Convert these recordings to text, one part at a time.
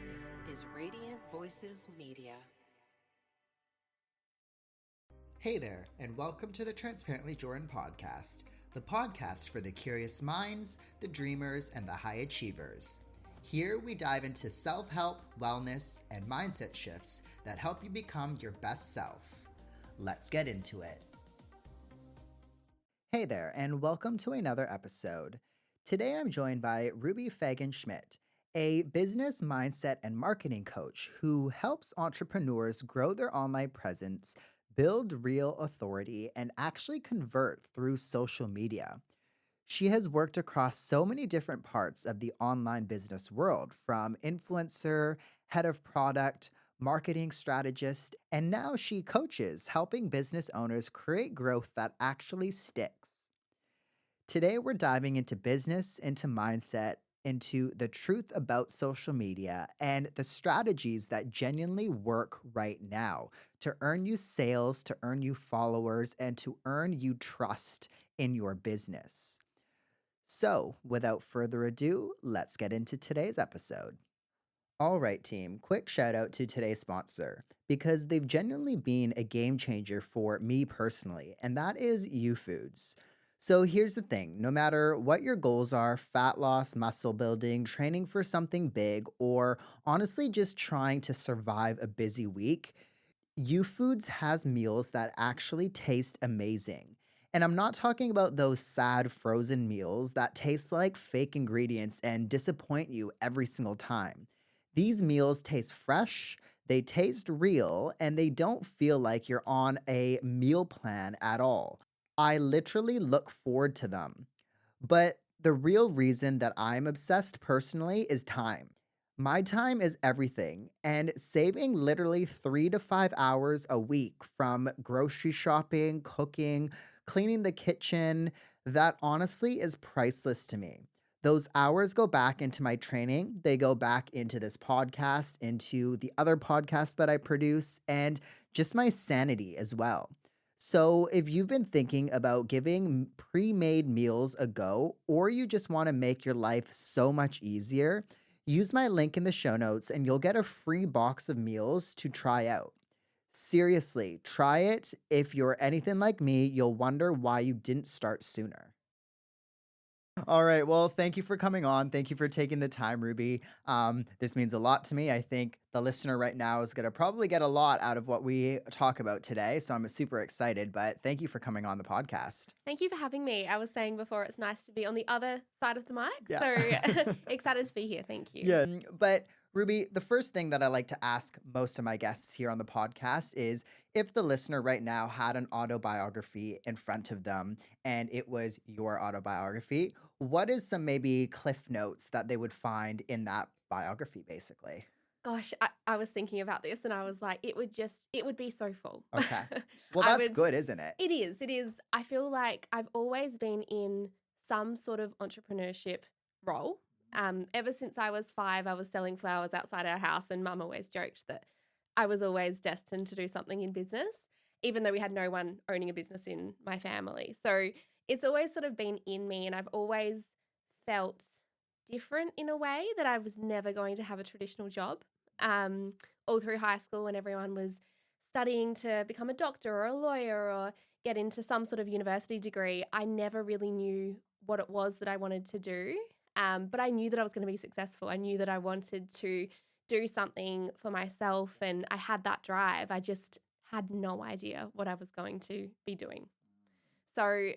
This is Radiant Voices Media. Hey there, and welcome to the Transparently Jordan podcast, the podcast for the curious minds, the dreamers, and the high achievers. Here we dive into self-help, wellness, and mindset shifts that help you become your best self. Let's get into it. Hey there, and welcome to another episode. Today I'm joined by Ruby Fagen-Schmidt, a business mindset and marketing coach who helps entrepreneurs grow their online presence, build real authority, and actually convert through social media. She has worked across so many different parts of the online business world, from influencer, head of product, marketing strategist, and now she coaches, helping business owners create growth that actually sticks. Today, we're diving into business, into mindset, into the truth about social media, and the strategies that genuinely work right now to earn you sales, to earn you followers, and to earn you trust in your business. So, without further ado, let's get into today's episode. All right, team, quick shout out to today's sponsor because they've genuinely been a game changer for me personally, and that is YouFoods. So here's the thing, no matter what your goals are, fat loss, muscle building, training for something big, or honestly just trying to survive a busy week, YouFoods has meals that actually taste amazing. And I'm not talking about those sad frozen meals that taste like fake ingredients and disappoint you every single time. These meals taste fresh, they taste real, and they don't feel like you're on a meal plan at all. I literally look forward to them. But the real reason that I'm obsessed personally is time. My time is everything, and saving literally 3 to 5 hours a week from grocery shopping, cooking, cleaning the kitchen, that honestly is priceless to me. Those hours go back into my training, they go back into this podcast, into the other podcasts that I produce, and just my sanity as well. So, if you've been thinking about giving pre made meals a go, or you just want to make your life so much easier, use my link in the show notes and you'll get a free box of meals to try out. Seriously, try it. If you're anything like me, you'll wonder why you didn't start sooner. All right. Well, thank you for coming on. Thank you for taking the time, Ruby. This means a lot to me. I think the listener right now is going to probably get a lot out of what we talk about today. So I'm super excited, but thank you for coming on the podcast. Thank you for having me. I was saying before, it's nice to be on the other side of the mic. Yeah. So excited to be here. Thank you. Yeah. But Ruby, the first thing that I like to ask most of my guests here on the podcast is if the listener right now had an autobiography in front of them and it was your autobiography, what is some maybe cliff notes that they would find in that biography, basically? Gosh, I was thinking about this and I was like, it would be so full. Okay. Well, I that's would, good, isn't it? It is. It is. I feel like I've always been in some sort of entrepreneurship role. Ever since I was 5, I was selling flowers outside our house, and Mum always joked that I was always destined to do something in business, even though we had no one owning a business in my family. So it's always sort of been in me, and I've always felt different in a way that I was never going to have a traditional job. All through high school, when everyone was studying to become a doctor or a lawyer or get into some sort of university degree, I never really knew what it was that I wanted to do. But I knew that I was going to be successful. I knew that I wanted to do something for myself, and I had that drive. I just had no idea what I was going to be doing. So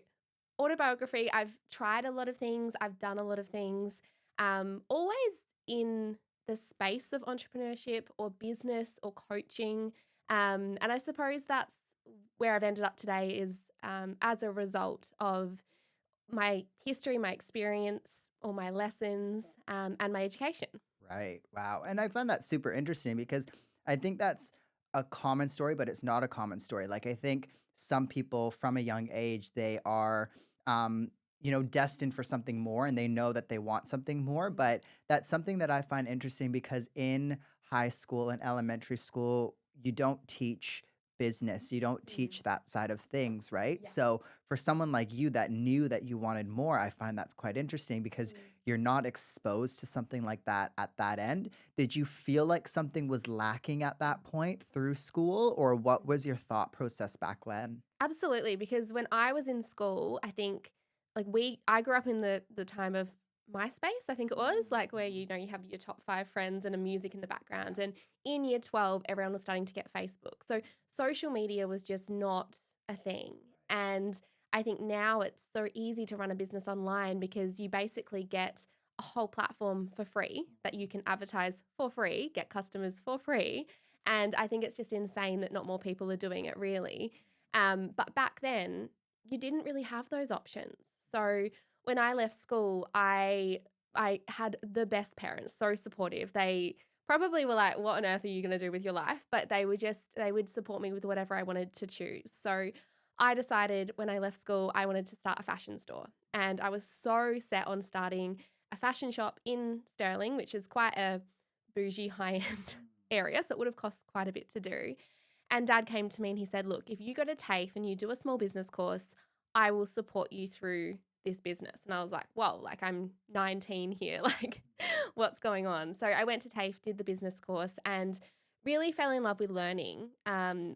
autobiography, I've tried a lot of things. I've done a lot of things, always in the space of entrepreneurship or business or coaching. And I suppose that's where I've ended up today is as a result of my history, my experience, all my lessons, and my education. Right. Wow. And I find that super interesting because I think that's a common story, but it's not a common story. Like, I think some people from a young age, they are, destined for something more and they know that they want something more. But that's something that I find interesting because in high school and elementary school, you don't teach business. You don't Mm. teach that side of things, right? Yeah. So for someone like you that knew that you wanted more, I find that's quite interesting because Mm. you're not exposed to something like that at that end. Did you feel like something was lacking at that point through school, or what Mm. was your thought process back then? Absolutely, because when I was in school, I think like I grew up in the time of MySpace, I think it was, like where you have your top 5 friends and a music in the background. And in year 12, everyone was starting to get Facebook. So social media was just not a thing. And I think now it's so easy to run a business online because you basically get a whole platform for free that you can advertise for free, get customers for free. And I think it's just insane that not more people are doing it, really. But back then, you didn't really have those options. So when I left school, I had the best parents, so supportive. They probably were like, "What on earth are you going to do with your life?" But they would support me with whatever I wanted to choose. So I decided when I left school, I wanted to start a fashion store, and I was so set on starting a fashion shop in Sterling, which is quite a bougie high end area, so it would have cost quite a bit to do. And dad came to me and he said, "Look, if you go to TAFE and you do a small business course, I will support you through this business." And I was like, "Whoa, like I'm 19 here. Like, what's going on?" So I went to TAFE, did the business course, and really fell in love with learning,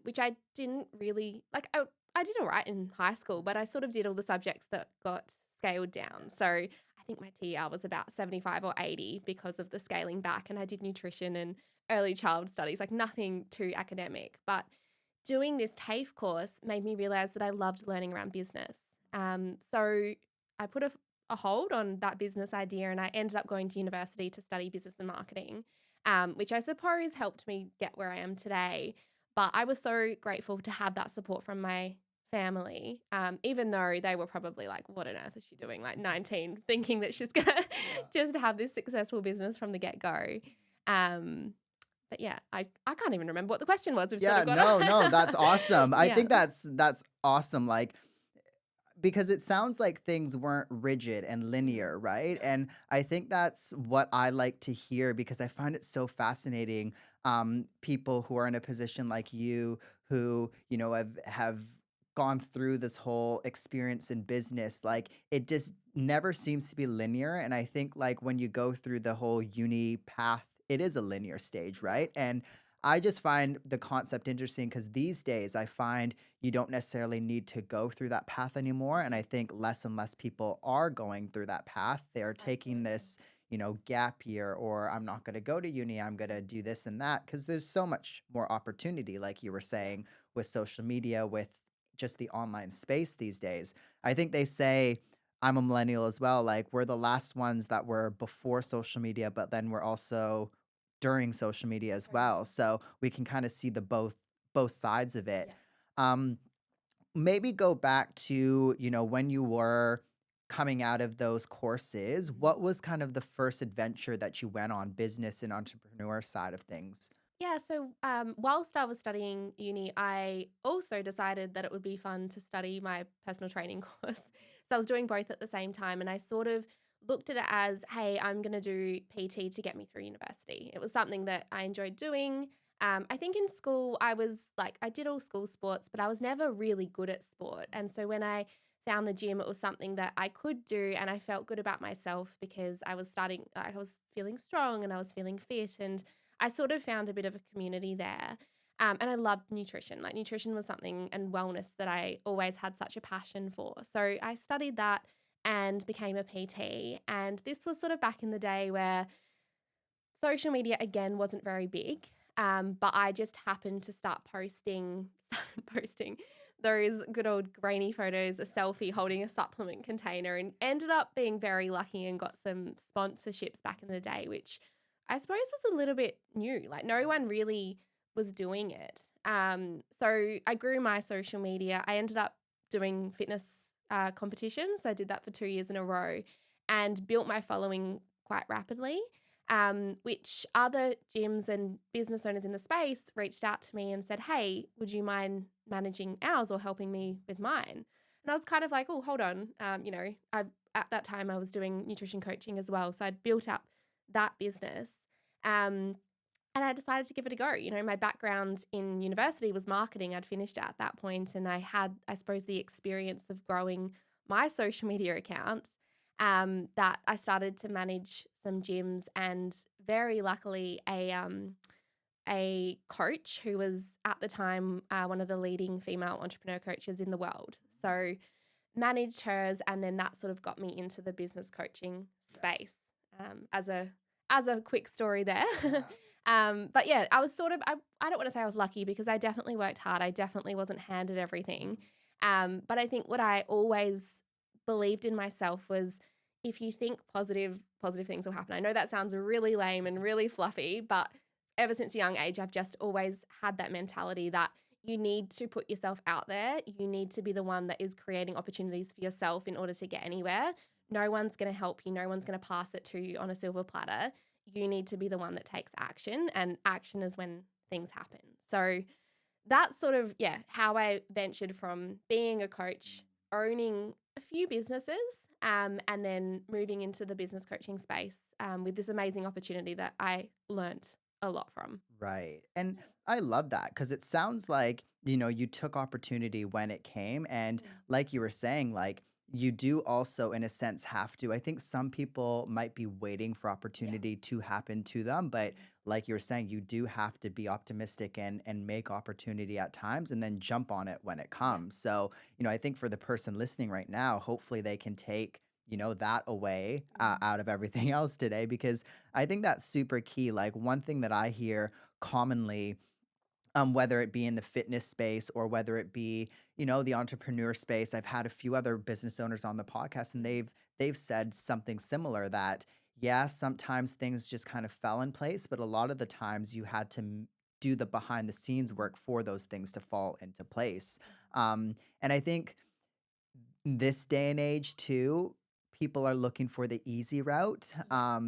which I didn't really like. I did all right in high school, but I sort of did all the subjects that got scaled down. So I think my TR was about 75 or 80 because of the scaling back. And I did nutrition and early child studies, like nothing too academic. But doing this TAFE course made me realize that I loved learning around business. So I put a hold on that business idea and I ended up going to university to study business and marketing, which I suppose helped me get where I am today. But I was so grateful to have that support from my family, even though they were probably like, "What on earth is she doing? Like 19, thinking that she's going to just have this successful business from the get go." Um, but yeah, I can't even remember what the question was. We've sort Yeah, of got no, no, that's awesome. I yeah. think that's awesome. Like, because it sounds like things weren't rigid and Mm, linear, right? no. And I think that's what I like to hear because I find it so fascinating. People who are in a position like you, who have gone through this whole experience in business, like it just never seems to be linear. And I think like when you go through the whole uni path, it is a linear stage, Yeah. right? And I just find the concept interesting because these days I find you don't necessarily need to go through that path anymore. And I think less and less people are going through that path. They're taking Absolutely. this, gap year, or I'm not going to go to uni. I'm going to do this and that because there's so much more opportunity, like you were Yeah. saying, with social media, with just the online space these days. I think they say, I'm a millennial as well. Like, we're the last ones that were before social media, but then we're also during social media as well. Totally. So we can kind of see the both sides of it. Yeah. Um, Maybe go back to, when you were coming out of those courses, Mhm. what was kind of the first adventure that you went on, business and entrepreneur side of things? Yeah, so whilst I was studying uni, I also decided that it would be fun to study my personal training course. So I was doing both at the same time, and I sort of looked at it as, hey, I'm going to do PT to get me through university. It was something that I enjoyed doing. I think in school, I was like, I did all school sports, but I was never really good at sport. And so when I found the gym, it was something that I could do, and I felt good about myself because I was feeling strong and I was feeling fit. And I sort of found a bit of a community there. And I loved nutrition. Like nutrition was something and wellness that I always had such a passion for. So I studied that and became a PT. And this was sort of back in the day where social media again wasn't very big. But I just happened to started posting those good old grainy photos, a selfie holding a supplement container, and ended up being very lucky and got some sponsorships back in the day, which I suppose was a little bit new. Like no one really was doing it. So I grew my social media. I ended up doing fitness competitions. I did that for 2 years in a row and built my following quite rapidly, which other gyms and business owners in the space reached out to me and said, "Hey, would you mind managing ours or helping me with mine?" And I was kind of like, "Oh, hold on." At that time I was doing nutrition coaching as well, so I'd built up that business. Um, And I decided to give it a go. My background in university was marketing. I'd finished it at that point, and I had, I suppose, the experience of growing my social media accounts. That I started to manage some gyms, and very luckily, a coach who was at the time one of the leading female entrepreneur coaches in the world. So managed hers, and then that sort of got me into the business coaching space. As a quick story there. Yeah. But yeah, I was sort of I don't want to say I was lucky, because I definitely worked hard. I definitely wasn't handed everything. But I think what I always believed in myself was, if you think positive, positive things will happen. I know that sounds really lame and really fluffy, but ever since a young age, I've just always had that mentality that you need to put yourself out there. You need to be the one that is creating opportunities for yourself in order to get anywhere. No one's going to help you. No one's going to pass it to you on a silver platter. You need to be the one that takes action, and action is when things happen. So that's sort of, yeah, how I ventured from being a coach, owning a few businesses, and then moving into the business coaching space with this amazing opportunity that I learnt a lot from. Right. And I love that because it sounds like, you took opportunity when it came. And Mm. like you were saying, like, you do also, in a sense, have to. I think some people might be waiting for Yeah. opportunity to happen to them. But like you were saying, you do have to be optimistic and make opportunity at times and then jump on it when it Yeah. comes. So, I think for the person listening right now, hopefully they can take, that away out of everything else today because I think that's super key. Like, one thing that I hear commonly, whether it be in the fitness space or whether it be, the entrepreneur space. I've had a few other business owners on the podcast and Mhm. they've said something similar that yeah, sometimes things just kind of fell in place, but a lot of the times you had to do the behind the scenes work for those things to fall into place. And I think this day and age too, people are looking for the easy route. Yeah.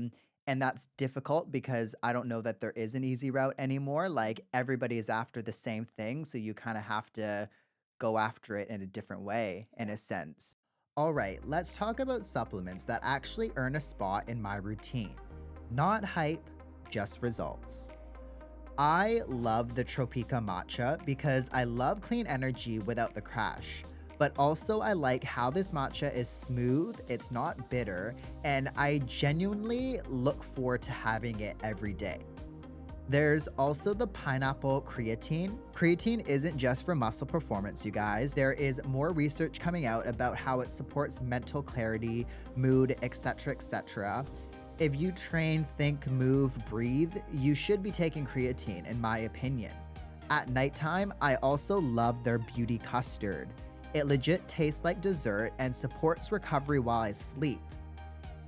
And that's difficult because I don't know that there is an easy route anymore. Like everybody is after the same thing. So you kind of have to go after it in a different way, in Yeah. a sense. All right, let's talk about supplements that actually earn a spot in my routine. Not hype, just results. I love the Tropica matcha because I love clean energy without the crash. But also, I like how this matcha is smooth, it's not bitter, and I genuinely look forward to having it every day. There's also the pineapple creatine. Creatine isn't just for muscle performance, you guys. There is more research coming out about how it supports mental clarity, mood, etc., etc. If you train, think, move, breathe, you should be taking creatine, in my opinion. At nighttime, I also love their beauty custard. It legit tastes like dessert and supports recovery while I sleep.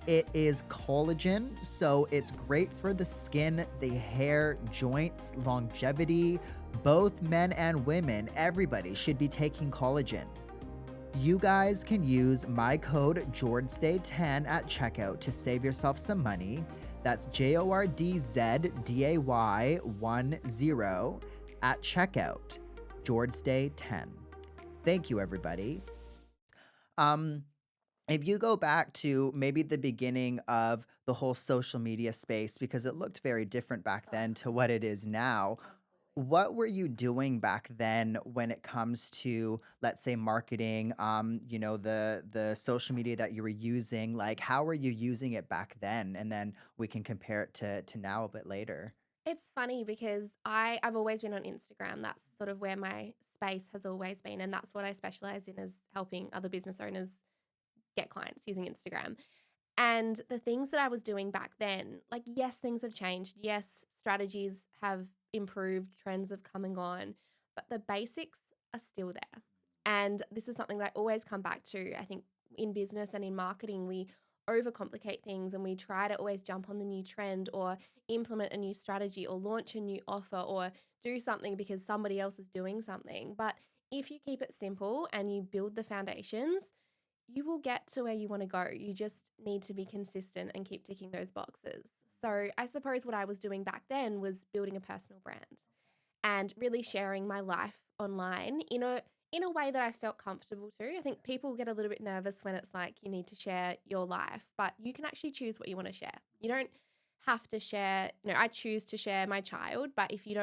It is collagen, so it's great for the skin, the hair, joints, longevity. Both men and women, everybody should be taking collagen. You guys can use my code JordStay10 at checkout to save yourself some money. That's JORDZDAY10 at checkout. JordStay10. Thank you, everybody. Um, if you go back to maybe the beginning of the whole social media space, because it looked very different back Oh, then to what it is now, absolutely. what were you doing back then when it comes to, let's say, marketing, the social media that you were using? Like, how were you using it back then? And then we can compare it to now a bit later. It's funny because I've always been on Instagram. That's sort of where my space has always been. And that's what I specialize in, is helping other business owners get clients using Instagram. And the things that I was doing back then, like, yes, things have changed. Yes, strategies have improved, trends have come and gone, but the basics are still there. And this is something that I always come back to. I think in business and in marketing, we overcomplicate things and we try to always jump on the new trend or implement a new strategy or launch a new offer or do something because somebody else is doing something. But if you keep it simple and you build the foundations, you will get to where you want to go. You just need to be consistent and keep ticking those boxes. So, I suppose what I was doing back then was building a personal brand and really sharing my life online in a way that I felt comfortable to. I think people get a little bit nervous when it's like you need to share your life, but you can actually choose what you want to share. You don't have to share, I choose to share my child, but if you've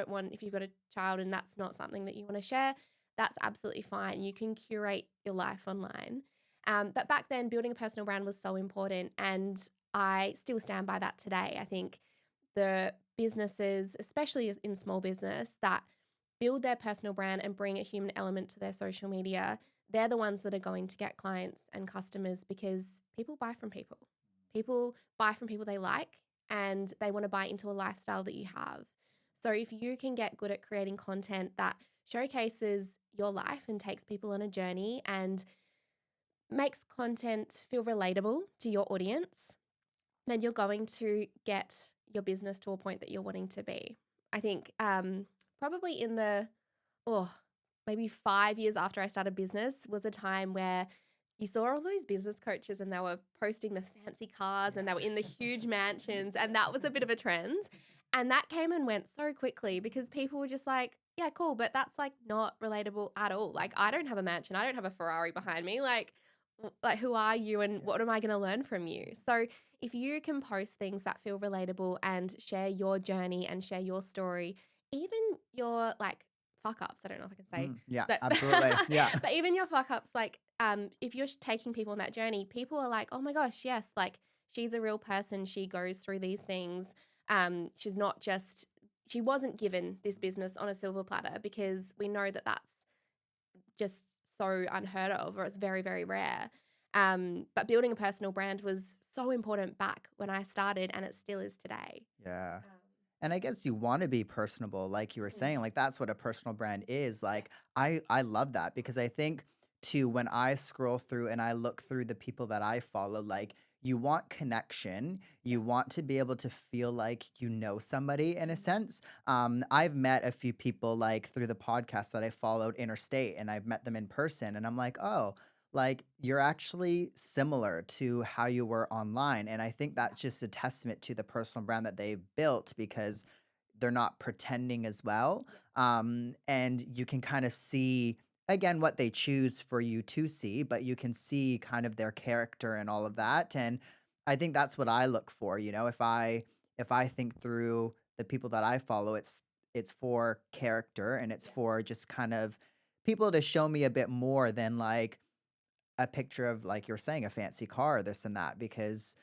got a child and that's not something that you want to share, that's absolutely fine. You can curate your life online. But back then, building a personal brand was so important, and I still stand by that today. I think the businesses, especially in small business, that build their personal brand and bring a human element to their social media, they're the ones that are going to get clients and customers, because people buy from people. People buy from people they like, and they want to buy into a lifestyle that you have. So if you can get good at creating content that showcases your life and takes people on a journey and makes content feel relatable to your audience, then you're going to get your business to a point that you're wanting to be. I think probably in the, maybe 5 years after I started business was a time where you saw all those business coaches and they were posting the fancy cars and they were in the huge mansions, and that was a bit of a trend. And that came and went so quickly because people were just like, yeah, cool, but that's like not relatable at all. Like, I don't have a mansion, I don't have a Ferrari behind me. Like who are you and what am I going to learn from you? So if you can post things that feel relatable and share your journey and share your story, even your like fuck ups, I don't know if I can say Yeah, that, absolutely. Yeah. but even your fuck ups, like if you're taking people on that journey, people are like, oh my gosh, yes, like she's a real person. She goes through these things. She's not just, she wasn't given this business on a silver platter, because we know that that's just so unheard of, or it's very, very rare. But building a personal brand was so important back when I started, and it still is today. Yeah. And I guess you want to be personable, like you were Mm, saying, like that's what a personal brand is. yeah, Like I love that because I think too when I scroll through and I look through the people that I follow, like you want connection, yeah, you want to be able to feel like you know somebody in a mm, sense. I've met a few people like through the podcast that I followed interstate, and I've met them in person, and I'm like, oh, like you're actually similar to how you were online. And I think yeah, that's just a testament to the personal brand that they've built because they're not pretending as well. yeah, And you can kind of see again what they choose for you to see, but you can see kind of their character and all of that. And I think that's what I look for. If I think through the people that I follow, it's for character and it's yeah, for just kind of people to show me a bit more than like a picture of, like you're saying, a fancy car, this and that, because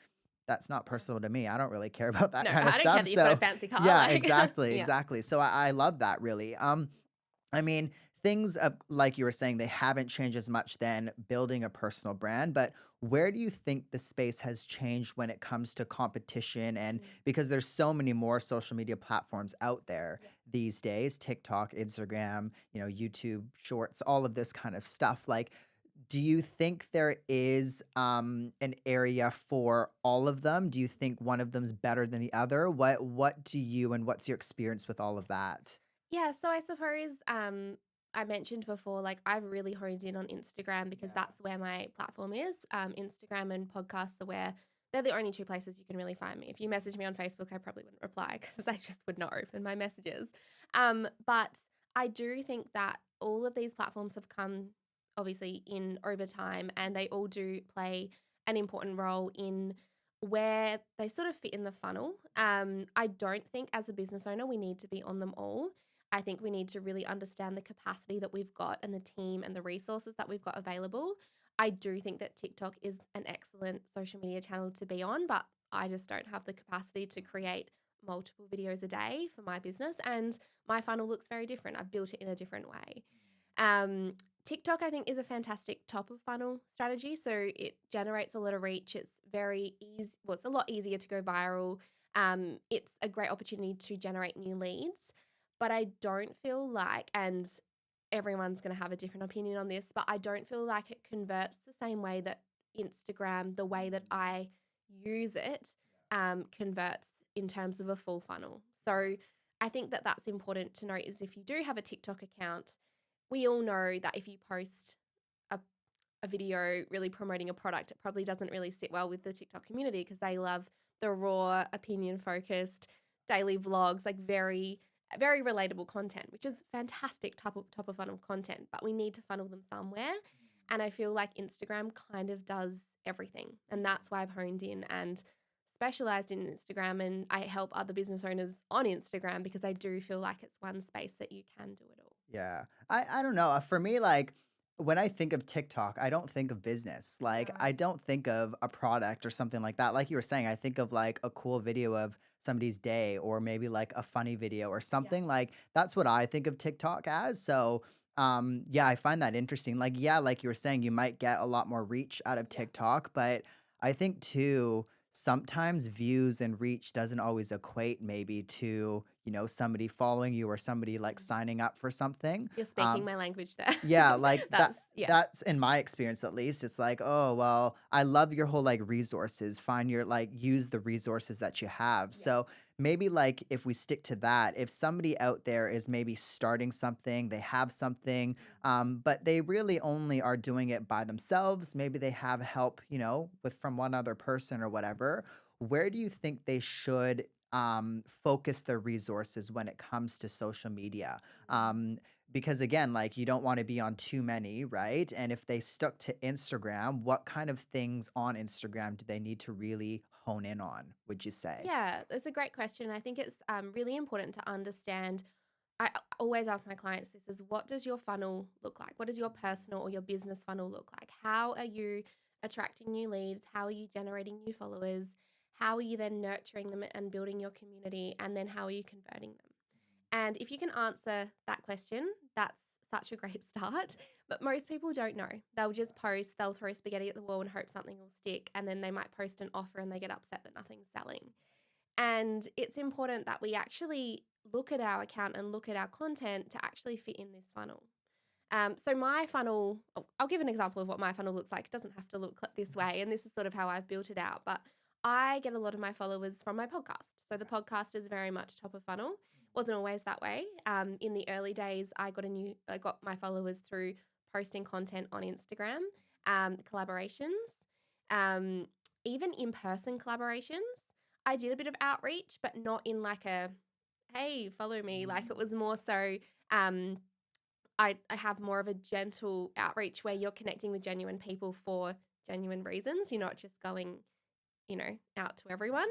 that's not yeah. personal to me. I don't really care about that No, kind of I don't care stuff. that you've got a So, fancy car. yeah, Like, exactly, yeah. exactly. So I love that really. I mean, things like you were saying, they haven't changed as much than building a personal brand, but where do you think the space has changed when it comes to competition? And Mm, because there's so many more social media platforms out there yeah. these days, TikTok, Instagram, YouTube Shorts, all of this kind of stuff. Like, do you think there is an area for all of them? Do you think one of them's better than the other? What do you and what's your experience with all of that? Yeah, so I suppose I mentioned before, like I've really honed in on Instagram because Yeah. that's where my platform is. Instagram and podcasts are where they're the only two places you can really find me. If you message me on Facebook, I probably wouldn't reply because I just would not open my messages. But I do think that all of these platforms have come obviously in over time, and they all do play an important role in where they sort of fit in the funnel. I don't think as a business owner we need to be on them all. I think we need to really understand the capacity that we've got and the team and the resources that we've got available. I do think that TikTok is an excellent social media channel to be on, but I just don't have the capacity to create multiple videos a day for my business. And my funnel looks very different. I've built it in a different way. Um, TikTok, I think, is a fantastic top of funnel strategy. So it generates a lot of reach. It's very easy. Well, it's a lot easier to go viral. It's a great opportunity to generate new leads. But I don't feel like, and everyone's going to have a different opinion on this, but I don't feel like it converts the same way that Instagram, the way that I use it, converts in terms of a full funnel. So I think that that's important to note is if you do have a TikTok account, we all know that if you post a, a video really promoting a product, it probably doesn't really sit well with the TikTok community because they love the raw, opinion focused daily vlogs, like very, very relatable content, which is fantastic top of funnel content, but we need to funnel them somewhere. And I feel like Instagram kind of does everything. And that's why I've honed in and specialized in Instagram and I help other business owners on Instagram because I do feel like it's one space that you can do it all. Yeah. I don't know. For me, like when I think of TikTok, I don't think of business. Like Right. I don't think of a product or something like that. Like you were saying, I think of like a cool video of somebody's day or maybe like a funny video or Yeah. something like that's what I think of TikTok as. So yeah, I find that interesting. Like yeah, like you were saying, you might get a lot more reach out of Yeah. TikTok, but I think too sometimes views and reach doesn't always equate maybe to, somebody following you or somebody like Mm. signing up for something. You're speaking Um, my language there. yeah, like Yeah. that's in my experience at least. It's like, oh, well, I love your whole like resources. Find your like use the resources that you have. Yeah. So maybe like if we stick to that, if somebody out there is maybe starting something, they have something, but they really only are doing it by themselves. Maybe they have help, with from one other person or whatever. Where do you think they should focus their resources when it comes to social media? Um, because again, like you don't want to be on too many, right? And if they stuck to Instagram, what kind of things on Instagram do they need to really hone in on, would you say? Yeah, that's a great question. I think it's really important to understand. Always ask my clients this is what does your funnel look like? What does your personal or your business funnel look like? How are you attracting new leads? How are you generating new followers? How are you then nurturing them and building your community? And then how are you converting them? And if you can answer that question, that's such a great start. But most people don't know. They'll just post, they'll throw spaghetti at the wall and hope something will stick. And then they might post an offer and they get upset that nothing's selling. And it's important that we actually look at our account and look at our content to actually fit in this funnel. So my funnel, I'll give an example of what my funnel looks like. It doesn't have to look like this way, and this is sort of how I've built it out. But I get a lot of my followers from my podcast. So the podcast is very much top of funnel. Wasn't always that way. In the early days, I got my followers through posting content on Instagram, collaborations, um, even in-person collaborations. I did a bit of outreach, but not in like a, hey, follow me. Like it was more so, um, I have more of a gentle outreach where you're connecting with genuine people for genuine reasons. You're not just going, out to everyone,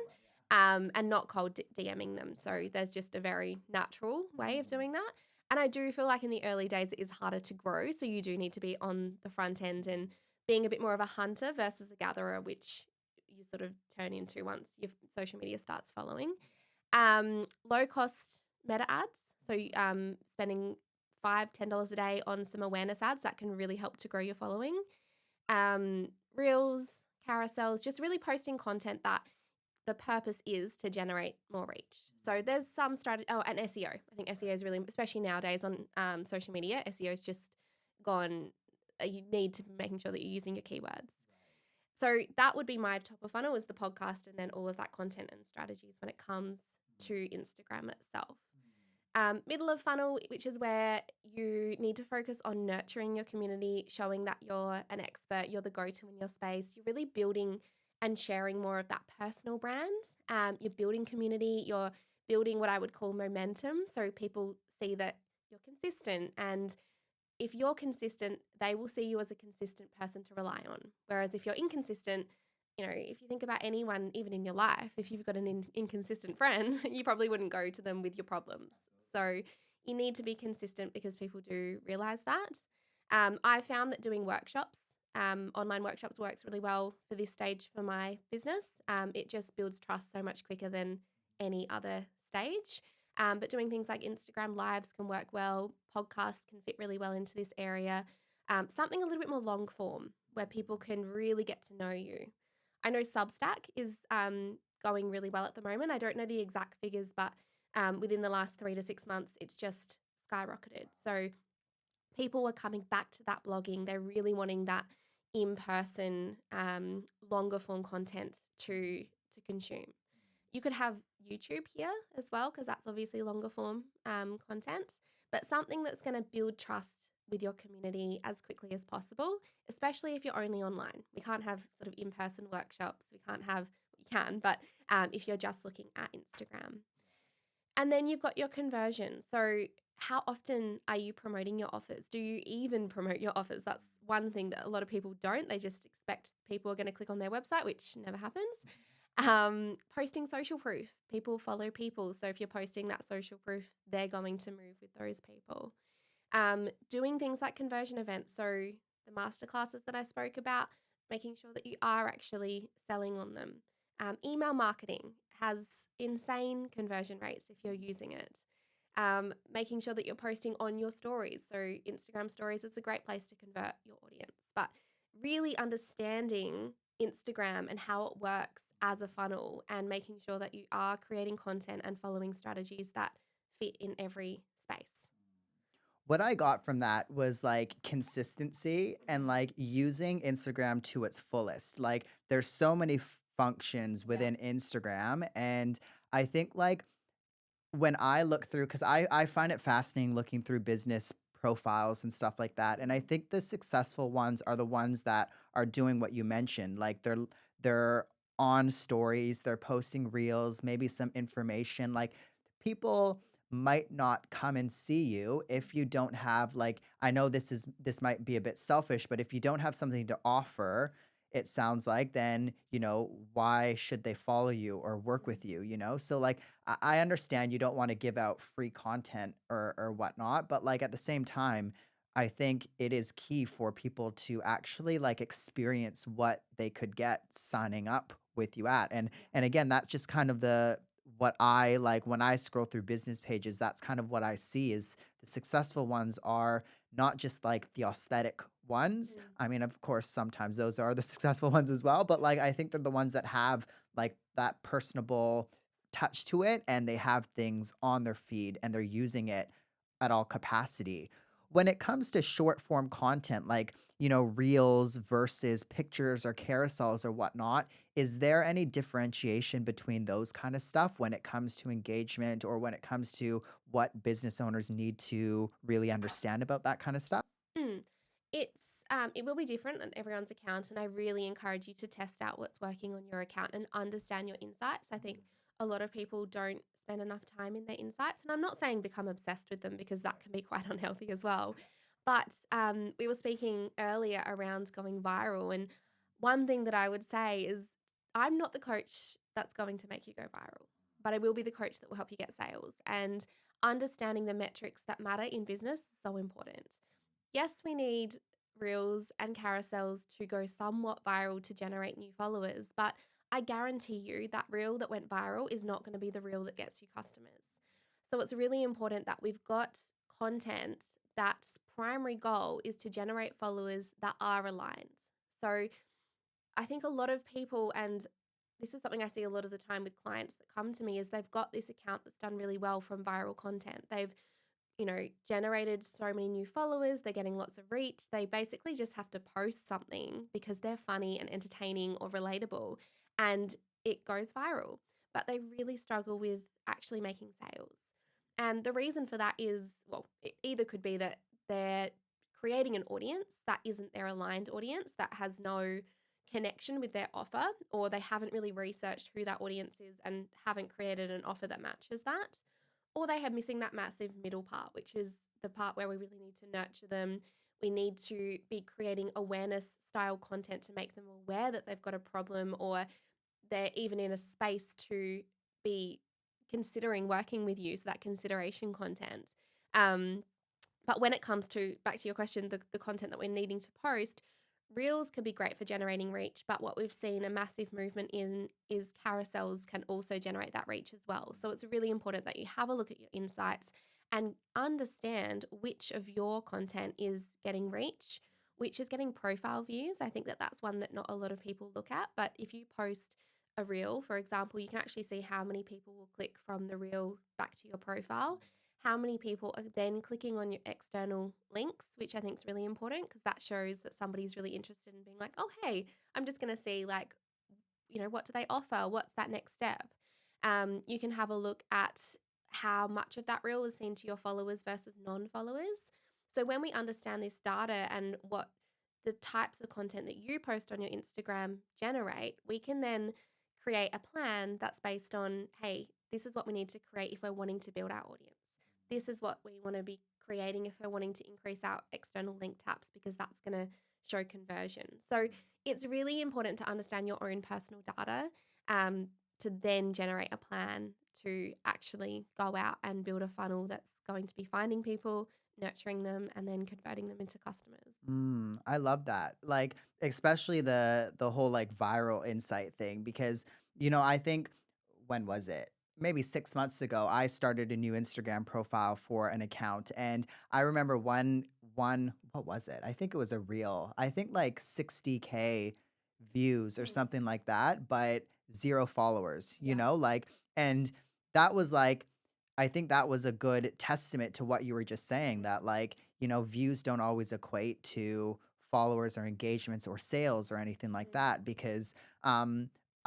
and not cold DMing them. So there's just a very natural way of doing that. And I do feel like in the early days it is harder to grow. So you do need to be on the front end and being a bit more of a hunter versus a gatherer, which you sort of turn into once your social media starts following. Low cost meta ads. So spending $5-10 a day on some awareness ads that can really help to grow your following. Reels, carousels, just really posting content that the purpose is to generate more reach. So there's some strategy. Oh, and SEO. I think SEO is really, especially nowadays on social media, SEO is just gone. You need to be making sure that you're using your keywords. So that would be my top of funnel is the podcast and then all of that content and strategies when it comes to Instagram itself. Middle of funnel, which is where you need to focus on nurturing your community, showing that you're an expert, you're the go-to in your space. You're really building and sharing more of that personal brand. You're building community, you're building what I would call momentum. So people see that you're consistent. And if you're consistent, they will see you as a consistent person to rely on. Whereas if you're inconsistent, if you think about anyone, even in your life, if you've got an inconsistent friend, you probably wouldn't go to them with your problems. So you need to be consistent because people do realize that. I found that doing workshops, online workshops works really well for this stage for my business. It just builds trust so much quicker than any other stage. But doing things like Instagram lives can work well. Podcasts can fit really well into this area. Something a little bit more long form where people can really get to know you. I know Substack is going really well at the moment. I don't know the exact figures, but within the last 3 to 6 months, it's just skyrocketed. So people are coming back to that blogging. They're really wanting that in-person, longer form content to consume. You could have YouTube here as well because that's obviously longer form content, but something that's going to build trust with your community as quickly as possible, especially if you're only online. We can't have sort of in-person workshops. We can't have, you can, but if you're just looking at Instagram. And then you've got your conversion. So how often are you promoting your offers? Do you even promote your offers? That's one thing that a lot of people don't. They just expect people are going to click on their website, which never happens. Posting social proof. People follow people. So if you're posting that social proof, they're going to move with those people. Doing things like conversion events. So the masterclasses that I spoke about, making sure that you are actually selling on them. Email marketing has insane conversion rates if you're using it. Making sure that you're posting on your stories. So Instagram stories is a great place to convert your audience. But really understanding Instagram and how it works as a funnel and making sure that you are creating content and following strategies that fit in every space. What I got from that was like consistency and like using Instagram to its fullest. Like there's so many functions Yeah. within Instagram, and I think like when I look through, because I find it fascinating looking through business profiles and stuff like that. And I think the successful ones are the ones that are doing what you mentioned. Like they're on stories, they're posting reels, maybe some information. Like people might not come and see you if you don't have like, I know this might be a bit selfish, but if you don't have something to offer, it sounds like, then, why should they follow you or work with you, So like I understand you don't want to give out free content or whatnot, but like at the same time, I think it is key for people to actually like experience what they could get signing up with you at. And again, that's just kind of the what I like when I scroll through business pages, that's kind of what I see is the successful ones are not just like the aesthetic ones. Mm. I mean, of course, sometimes those are the successful ones as well, but like I think they're the ones that have like that personable touch to it and they have things on their feed and they're using it at all capacity. When it comes to short form content, like, reels versus pictures or carousels or whatnot, is there any differentiation between those kind of stuff when it comes to engagement or when it comes to what business owners need to really understand about that kind of stuff? Mm. It will be different on everyone's account, and I really encourage you to test out what's working on your account and understand your insights. I think a lot of people don't spend enough time in their insights, and I'm not saying become obsessed with them because that can be quite unhealthy as well. But we were speaking earlier around going viral, and one thing that I would say is I'm not the coach that's going to make you go viral, but I will be the coach that will help you get sales. And understanding the metrics that matter in business is so important. Yes, we need reels and carousels to go somewhat viral to generate new followers, but I guarantee you that reel that went viral is not going to be the reel that gets you customers. So it's really important that we've got content that's primary goal is to generate followers that are aligned. So I think a lot of people, and this is something I see a lot of the time with clients that come to me, is they've got this account that's done really well from viral content. They've generated so many new followers, they're getting lots of reach. They basically just have to post something because they're funny and entertaining or relatable and it goes viral. But they really struggle with actually making sales. And the reason for that is, well, it either could be that they're creating an audience that isn't their aligned audience, that has no connection with their offer, or they haven't really researched who that audience is and haven't created an offer that matches that, or they are missing that massive middle part, which is the part where we really need to nurture them. We need to be creating awareness style content to make them aware that they've got a problem or they're even in a space to be considering working with you. So that consideration content. Um, but when it comes to, back to your question, the content that we're needing to post, reels can be great for generating reach. But what we've seen a massive movement in is carousels can also generate that reach as well. So it's really important that you have a look at your insights and understand which of your content is getting reach, which is getting profile views. I think that that's one that not a lot of people look at. But if you post a reel, for example, you can actually see how many people will click from the reel back to your profile, how many people are then clicking on your external links, which I think is really important because that shows that somebody's really interested in being like, oh, hey, I'm just going to see like, what do they offer? What's that next step? You can have a look at how much of that reel is seen to your followers versus non-followers. So when we understand this data and what the types of content that you post on your Instagram generate, we can then create a plan that's based on, hey, this is what we need to create if we're wanting to build our audience. This is what we want to be creating if we're wanting to increase our external link taps because that's going to show conversion. So it's really important to understand your own personal data um, to then generate a plan to actually go out and build a funnel that's going to be finding people, nurturing them, and then converting them into customers. I love that. Like, especially the whole like viral insight thing because, I think when was it? Maybe 6 months ago, I started a new Instagram profile for an account and I remember one what was it? I think it was a reel. I think like 60K views or Mm, something like that, but 0 followers, yeah. like and that was like I think that was a good testament to what you were just saying that like, views don't always equate to followers or engagements or sales or anything like Mm, that because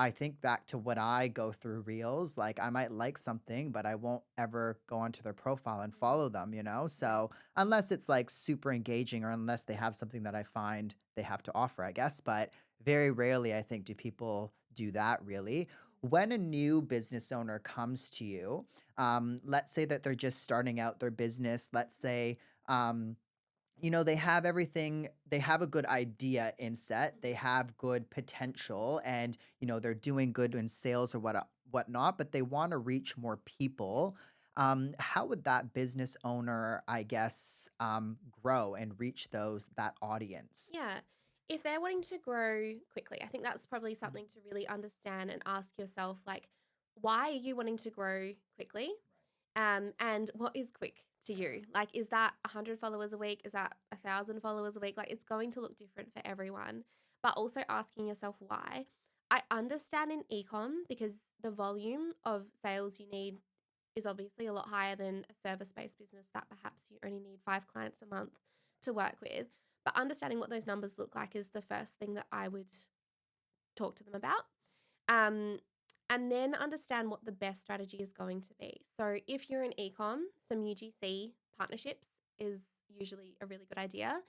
I think back to when I go through reels, like I might like something, but I won't ever go onto their profile and mm, follow them. yeah. So unless it's like super engaging or unless they have something that I find they have to offer, I guess. But very rarely, I think, do people do that really. When a new business owner comes to you, let's say that they're just starting out their business. Let's say, um, they have everything, they have a good idea in set, they have good potential, and, they're doing good in sales or whatnot, but they want to reach more Yeah. people. How would that business owner, I guess, grow and reach that audience? Yeah. If they're wanting to grow quickly, I think that's probably something to really understand and ask yourself, like, why are you wanting to grow quickly? And what is quick to you? Like, is that 100 followers a week? Is that 1,000 followers a week? Like, it's going to look different for everyone. But also asking yourself why. I understand in ecom because the volume of sales you need is obviously a lot higher than a service based business that perhaps you only need 5 clients a month to work with. But understanding what those numbers look like is the first thing that I would talk to them about. Um, and then understand what the best strategy is going to be. So if you're in ecom, some UGC partnerships is usually a really good idea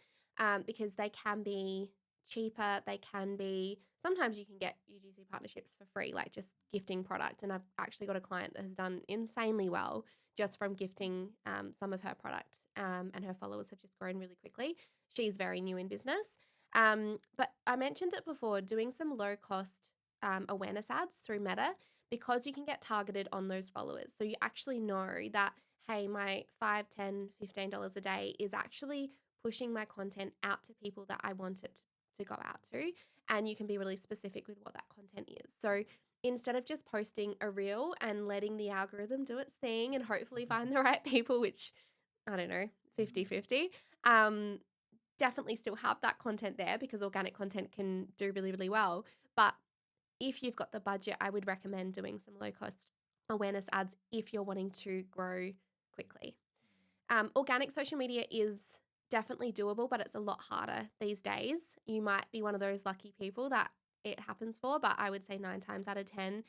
because they can be cheaper. They can be, sometimes you can get UGC partnerships for free, like just gifting product. And I've actually got a client that has done insanely well just from gifting some of her product, and her followers have just grown really quickly. She's very new in business. But I mentioned it before, doing some low cost awareness ads through Meta because you can get targeted on those followers. So you actually know that, hey, my $5, $10, $15 a day is actually pushing my content out to people that I want it to go out to. And you can be really specific with what that content is. So instead of just posting a reel and letting the algorithm do its thing and hopefully find the right people, which I don't know, 50-50, um, definitely still have that content there because organic content can do really, really well. But if you've got the budget, I would recommend doing some low cost awareness ads if you're wanting to grow quickly. Organic social media is definitely doable, but it's a lot harder these days. You might be one of those lucky people that it happens for, but I would say 9 times out of 10,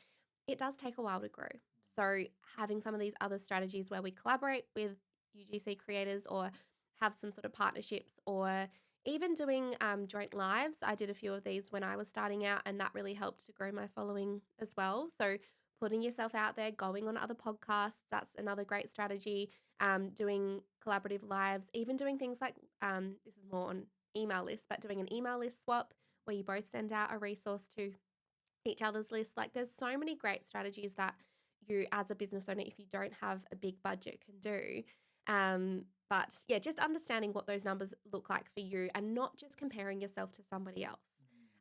it does take a while to grow. So, having some of these other strategies where we collaborate with UGC creators or have some sort of partnerships or even doing joint lives. I did a few of these when I was starting out, and that really helped to grow my following as well. So, putting yourself out there, going on other podcasts, that's another great strategy. Doing collaborative lives, even doing things like this is more on email lists, but doing an email list swap where you both send out a resource to each other's list. Like there's so many great strategies that you as a business owner, if you don't have a big budget, can do. But yeah, just understanding what those numbers look like for you and not just comparing yourself to somebody else.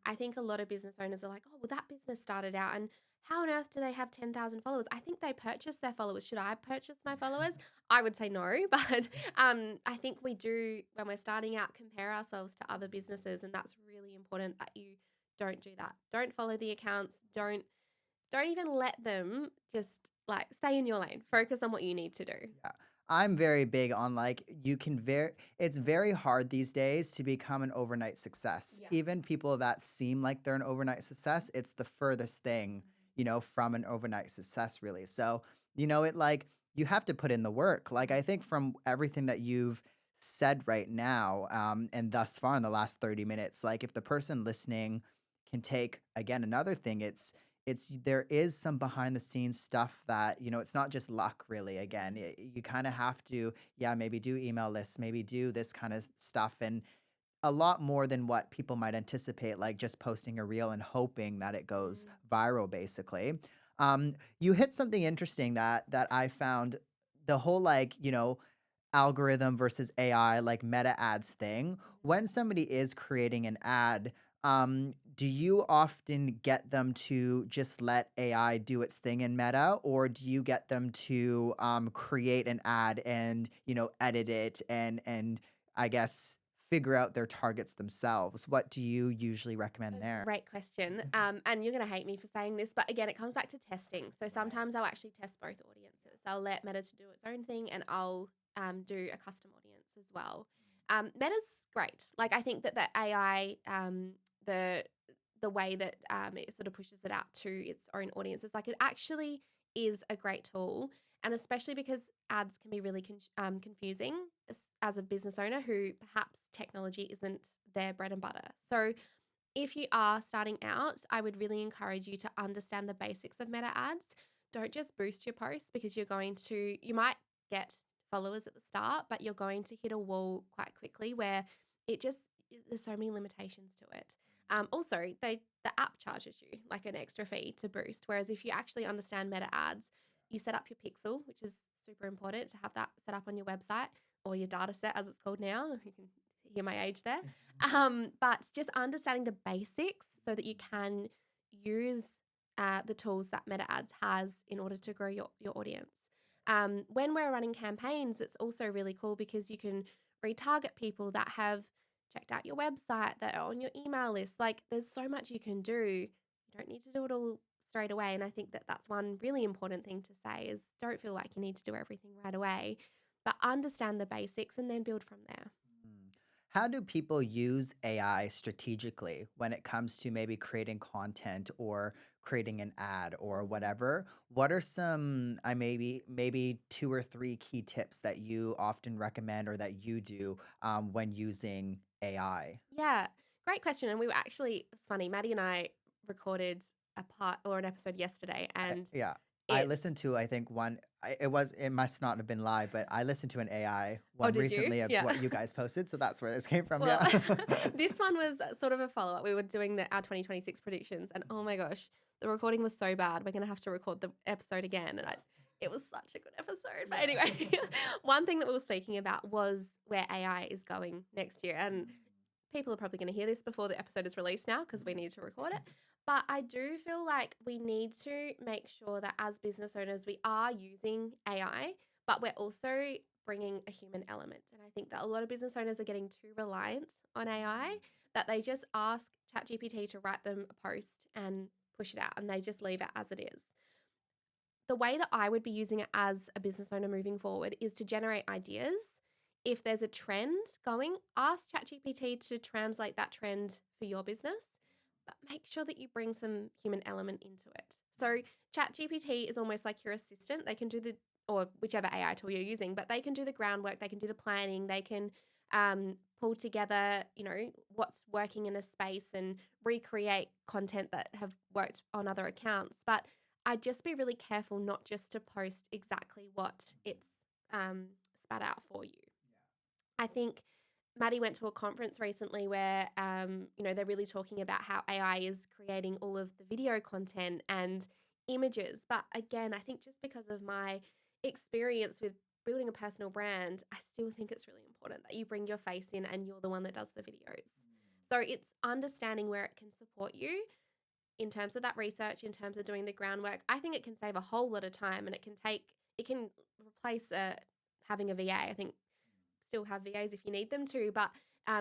I think a lot of business owners are like, oh, well, that business started out and how on earth do they have 10,000 followers? I think they purchased their followers. Should I purchase my followers? I would say no, but I think we do, when we're starting out, compare ourselves to other businesses. And that's really important that you don't do that. Don't follow the accounts. Don't even let them, just like stay in your lane. Focus on what you need to do. Yeah. I'm very big on like you can very it's very hard these days to become an overnight success. Yeah. Even people that seem like they're an overnight success, it's the furthest thing, from an overnight success really. So, it like you have to put in the work. Like I think from everything that you've said right now, and thus far in the last 30 minutes, like if the person listening can take again another thing, it's there is some behind the scenes stuff that it's not just luck really. Again, you kind of have to, yeah, maybe do email lists, maybe do this kind of stuff, and a lot more than what people might anticipate, like just posting a reel and hoping that it goes Mm. viral, basically. You hit something interesting that I found, the whole like, algorithm versus AI, like meta ads thing. When somebody is creating an ad, do you often get them to just let AI do its thing in Meta, or do you get them to create an ad and edit it and I guess figure out their targets themselves? What do you usually recommend A there? great question. And you're going to hate me for saying this, but again, it comes back to testing. So sometimes I'll actually test both audiences. I'll let Meta to do its own thing, and I'll do a custom audience as well. Meta's great. Like I think that the AI, the the way that it sort of pushes it out to its own audiences, like it actually is a great tool, and especially because ads can be really confusing as a business owner who perhaps technology isn't their bread and butter. So if you are starting out, I would really encourage you to understand the basics of meta ads. Don't just boost your posts because you might get followers at the start, but you're going to hit a wall quite quickly where it just, there's so many limitations to it. Also, the app charges you like an extra fee to boost. Whereas if you actually understand meta ads, you set up your pixel, which is super important to have that set up on your website or your data set, as it's called now. You can hear my age there. But just understanding the basics so that you can use the tools that Meta Ads has in order to grow your audience. When we're running campaigns, it's also really cool because you can retarget people that have checked out your website, that are on your email list. Like there's so much you can do. You don't need to do it all straight away. And I think that that's one really important thing to say is don't feel like you need to do everything right away, but understand the basics and then build from there. Mm. How do people use AI strategically when it comes to maybe creating content or creating an ad or Mhm. whatever? What are some I maybe two or three key tips that you often recommend or that you do when using AI? Yeah, great question. And we were actually, it's funny, Maddie and I recorded a part or an episode yesterday, and Yeah. I it, listened to, I think one it must not have been live, but I listened to an AI oh, one did you? recently of Yeah. what you guys posted, so that's where this came from. Well, Yeah. this one was sort of a follow up. We were doing our 2026 predictions, and oh my gosh, the recording was so bad. We're going to have to record the episode again. It was such a good episode. But Yeah. anyway, one thing that we were speaking about was where AI is going next year. And people are probably going to hear this before the episode is released now because we need to record it. But I do feel like we need to make sure that as business owners, we are using AI, but we're also bringing a human element. And I think that a lot of business owners are getting too reliant on AI that they just ask ChatGPT to write them a post and push it out and they just leave it as it is. The way that I would be using it as a business owner moving forward is to generate ideas. If there's a trend going, ask ChatGPT to translate that trend for your business, but make sure that you bring some human element into it. So, ChatGPT is almost like your assistant. They can do or whichever AI tool you're using, but they can do the groundwork, they can do the planning, they can pull together, what's working in a space and recreate content that have worked on other accounts. But I'd just be really careful not just to post exactly what it's spat out for you. I think Maddie went to a conference recently where, they're really talking about how AI is creating all of the video content and images. But again, I think just because of my experience with building a personal brand, I still think it's really important that you bring your face in and you're the one that does the videos. So it's understanding where it can support you in terms of that research, in terms of doing the groundwork. I think it can save a whole lot of time and it can replace having a VA. I think still have VAs if you need them to, but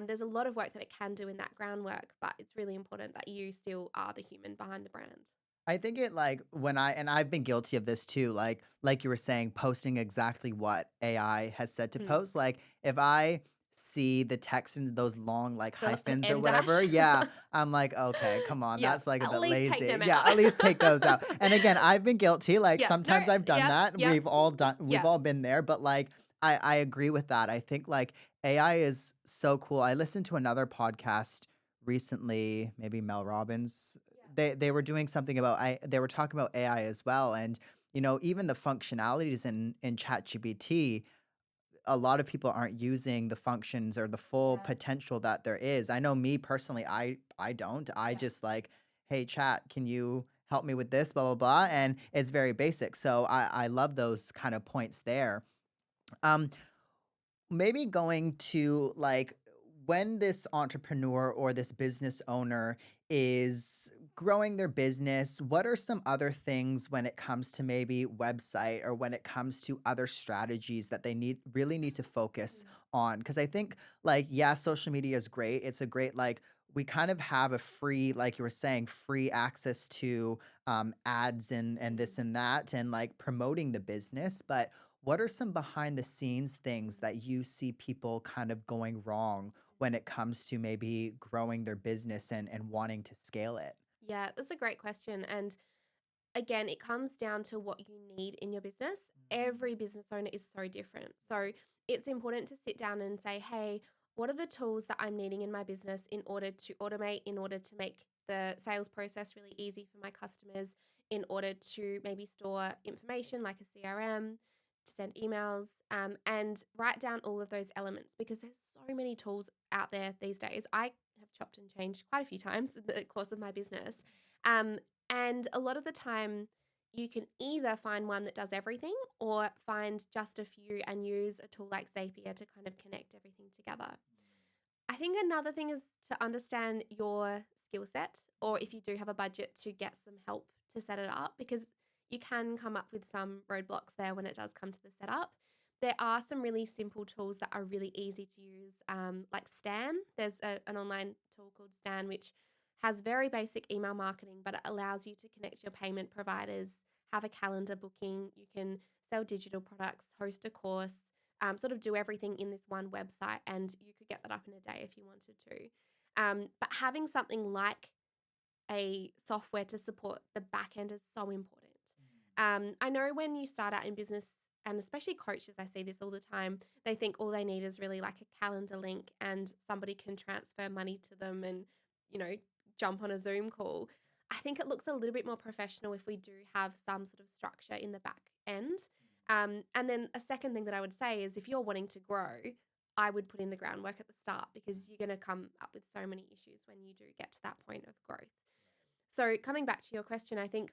there's a lot of work that it can do in that groundwork, but it's really important that you still are the human behind the brand. I think it like when I've been guilty of this too, like you were saying, posting exactly what AI has said to Mm. post. Like if I see the text in those long like The hyphens or M whatever, dash. yeah, I'm like, okay, come on, Yeah, that's like a at bit least take lazy. them Yeah, out. at least take those out. And again, I've been guilty. Like Yeah, no, sometimes I've done yeah, that. yeah, We've yeah. all been there, but like I agree with that. I think like AI is so cool. I listened to another podcast recently, maybe Mel Robbins. They were doing something about they were talking about AI as well, and even the functionalities in ChatGPT, a lot of people aren't using the functions or the full Yeah. potential that there is. I know me personally, I don't. I Yeah. just like, hey chat, can you help me with this, blah blah blah, and it's very basic. So I love those kind of points there. Um, Maybe going to like when this entrepreneur or this business owner is growing their business, what are some other things when it comes to maybe website or when it comes to other strategies that they need to focus Mm. on? Because I think like, yeah, social media is great. It's a great like we kind of have a free, like you were saying, free access to ads and Mm. this and that and like promoting the business. But what are some behind the scenes things Mm. that you see people kind of going wrong when it comes to maybe growing their business and wanting to scale it? Yeah, that's a great question. And again, it comes down to what you need in your business. Every business owner is so different. So it's important to sit down and say, hey, what are the tools that I'm needing in my business in order to automate, in order to make the sales process really easy for my customers, in order to maybe store information like a CRM, to send emails, and write down all of those elements because there's so many tools out there these days. I have chopped and changed quite a few times in the course of my business. Um, and a lot of the time, you can either find one that does everything or find just a few and use a tool like Zapier to kind of connect everything together. I think another thing is to understand your skill set, or if you do have a budget, to get some help to set it up because you can come up with some roadblocks there when it does come to the setup. There are some really simple tools that are really easy to use, like Stan. There's an online tool called Stan, which has very basic email marketing, but it allows you to connect your payment providers, have a calendar booking. You can sell digital products, host a course, sort of do everything in this one website, and you could get that up in a day if you wanted to. But having something like a software to support the back end is so important. I know when you start out in business, and especially coaches, I see this all the time, they think all they need is really like a calendar link and somebody can transfer money to them and, you know, jump on a Zoom call. I think it looks a little bit more professional if we do have some sort of structure in the back end. And then a second thing that I would say is if you're wanting to grow, I would put in the groundwork at the start because you're going to come up with so many issues when you do get to that point of growth. So, coming back to your question, I think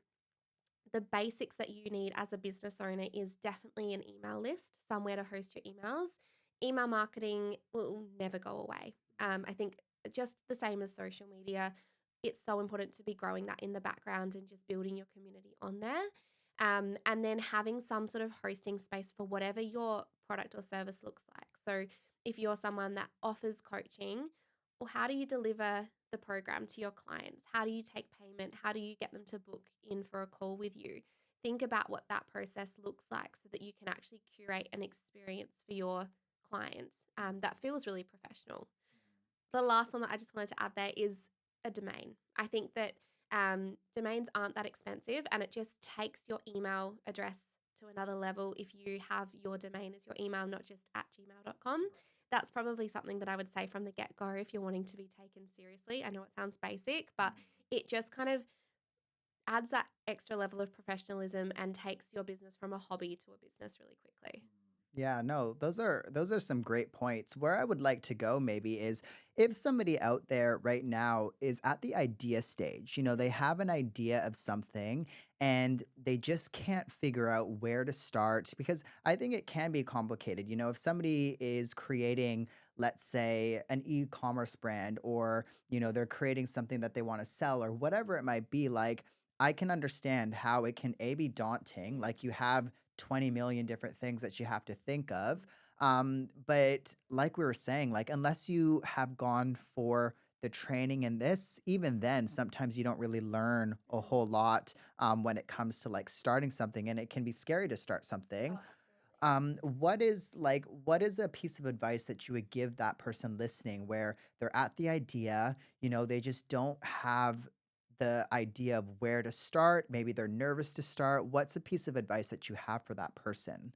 the basics that you need as a business owner is definitely an email list, somewhere to host your emails. Email marketing will never go away. I think just the same as social media, it's so important to be growing that in the background and just building your community on there. And then having some sort of hosting space for whatever your product or service looks like. So, if you're someone that offers coaching, well, how do you deliver the program to your clients? How do you take payment? How do you get them to book in for a call with you? Think about what that process looks like so that you can actually curate an experience for your clients that feels really professional. The last one that I just wanted to add there is a domain. I think that domains aren't that expensive and it just takes your email address to another level if you have your domain as your email, not just at gmail.com. That's probably something that I would say from the get go if you're wanting to be taken seriously. I know it sounds basic, but it just kind of adds that extra level of professionalism and takes your business from a hobby to a business really quickly. Yeah, no, those are some great points. Where I would like to go maybe is if somebody out there right now is at the idea stage, they have an idea of something and they just can't figure out where to start because I think it can be complicated. If somebody is creating, let's say, an e-commerce brand or, they're creating something that they want to sell or whatever it might be, like I can understand how it can be daunting. Like you have 20 million different things that you have to think of. But like we were saying, like unless you have gone for the training in this, even then, sometimes you don't really learn a Mm. whole lot when it comes to like starting something, and it can be scary to start something. Oh, absolutely. What is a piece of advice that you would give that person listening where they're at the idea, they just don't have the idea of where to start, maybe they're nervous to start. What's a piece of advice that you have for that person?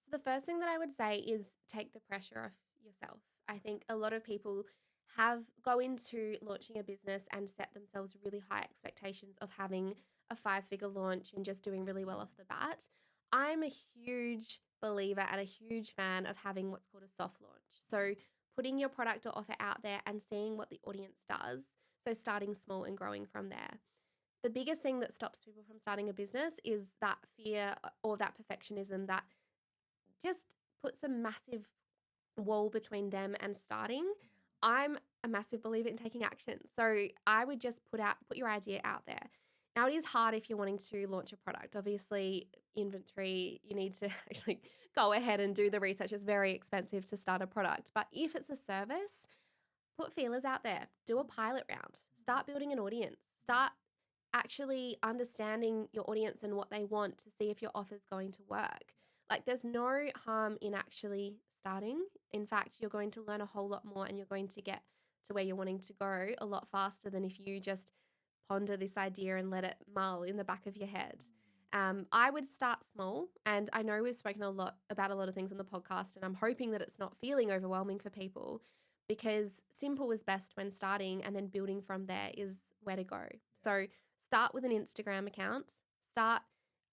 So the first thing that I would say is take the pressure off yourself. I think a lot of people have go into launching a business and set themselves really high expectations of having a five-figure launch and just doing really well off the bat. I'm a huge believer and a huge fan of having what's called a soft launch. So putting your product or offer out there and seeing what the audience does. So starting small and growing from there. The biggest thing that stops people from starting a business is that fear or that perfectionism that just puts a massive wall between them and starting. I'm a massive believer in taking action. So I would just put your idea out there. Now it is hard if you're wanting to launch a product. Obviously, inventory, you need to actually go ahead and do the research. It's very expensive to start a product. But if it's a service, put feelers out there, do a pilot round, start building an audience, start actually understanding your audience and what they want to see if your offer is going to work. Like there's no harm in actually starting. In fact, you're going to learn a whole lot more and you're going to get to where you're wanting to go a lot faster than if you just ponder this idea and let it mull in the back of your head. I would start small, and I know we've spoken a lot about a lot of things on the podcast, and I'm hoping that it's not feeling overwhelming for people because simple is best when starting, and then building from there is where to go. So start with an Instagram account, start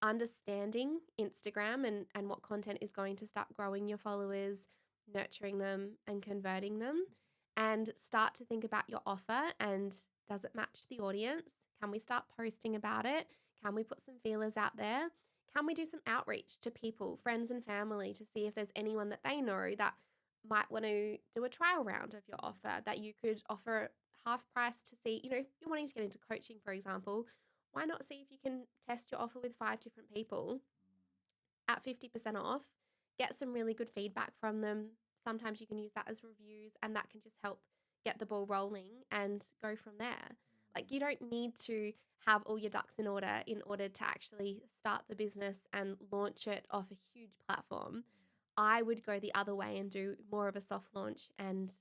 understanding Instagram and what content is going to start growing your followers, nurturing them, and converting them, and start to think about your offer and does it match the audience? Can we start posting about it? Can we put some feelers out there? Can we do some outreach to people, friends and family to see if there's anyone that they know that might want to do a trial round of your offer that you could offer half price to see, if you're wanting to get into coaching, for example, why not see if you can test your offer with 5 different people at 50% off, get some really good feedback from them. Sometimes you can use that as reviews and that can just help get the ball rolling and go from there. Like you don't need to have all your ducks in order to actually start the business and launch it off a huge platform. I would go the other way and do more of a soft launch and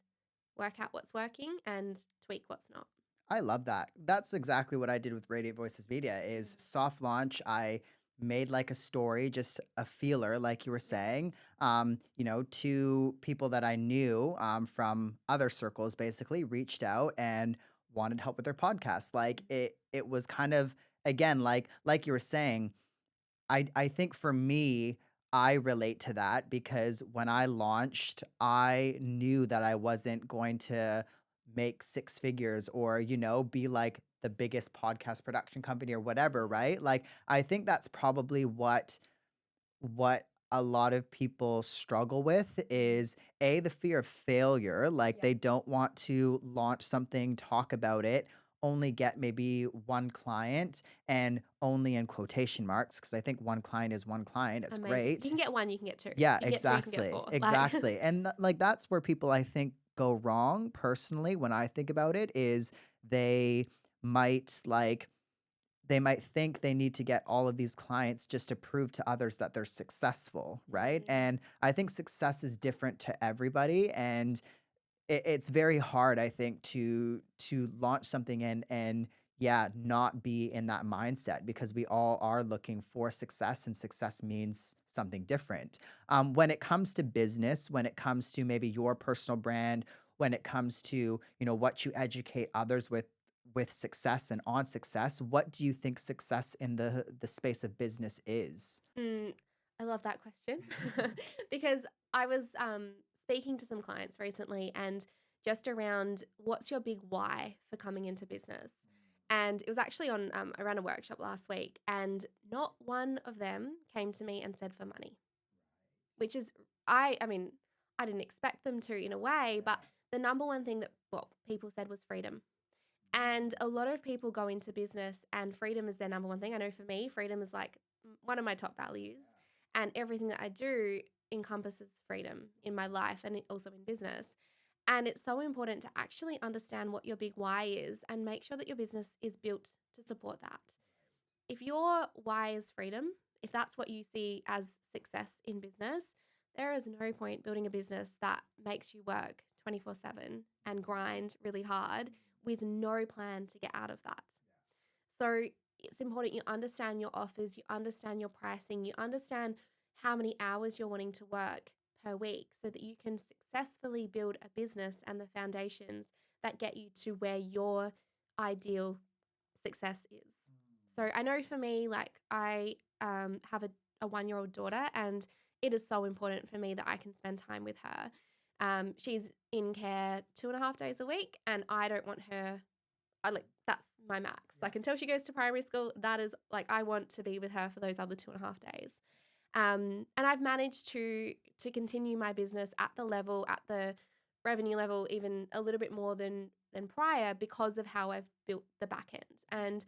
work out what's working and tweak what's not. I love that. That's exactly what I did with Radiant Voices Media is soft launch. I made like a story, just a feeler, like you were saying, to people that I knew from other circles, basically reached out and wanted help with their podcast. Like it was kind of, again, like you were saying, I think for me, I relate to that because when I launched, I knew that I wasn't going to make six figures or, be like the biggest podcast production company or whatever, right? Like I think that's probably what a lot of people struggle with is the fear of failure. Like Yeah. they don't want to launch something, talk about it, only get maybe one client and only in quotation marks because I think one client is one client. It's Amazing. If you great. can get one, you can get two. Yeah, If you can get two, you can get exactly. four. Like, Exactly. And like that's where people I think go wrong personally when I think about it is they might like they might think they need to get all of these clients just to prove to others that they're successful, right? And I think success is different to everybody, and it's very hard, I think, to launch something and yeah, not be in that mindset because we all are looking for success, and success means something different. When it comes to business, when it comes to maybe your personal brand, when it comes to what you educate others with success and on success, what do you think success in the space of business is? mm, I love that question because I was speaking to some clients recently and just around what's your big why for coming into business. And it was actually on, I ran a workshop last week, and not one of them came to me and said for money, which is, I mean, I didn't expect them to in a way, but the number one thing that people said was freedom. And a lot of people go into business and freedom is their number one thing. I know for me, freedom is like one of my top values. And everything that I do encompasses freedom in my life and also in business. And it's so important to actually understand what your big why is and make sure that your business is built to support that. If your why is freedom, if that's what you see as success in business, there is no point building a business that makes you work 24/7 and grind really hard with no plan to get out of that. So it's important you understand your offers, you understand your pricing, you understand how many hours you're wanting to work per week so that you can successfully build a business and the foundations that get you to where your ideal success is. So I know for me, like I have a 1-year-old daughter, and it is so important for me that I can spend time with her. She's in care 2.5 days a week, and I don't want her. That's my max. Yeah. Like until she goes to primary school, that is like I want to be with her for those other 2.5 days. And I've managed to continue my business at the revenue level, even a little bit more than prior because of how I've built the back end. And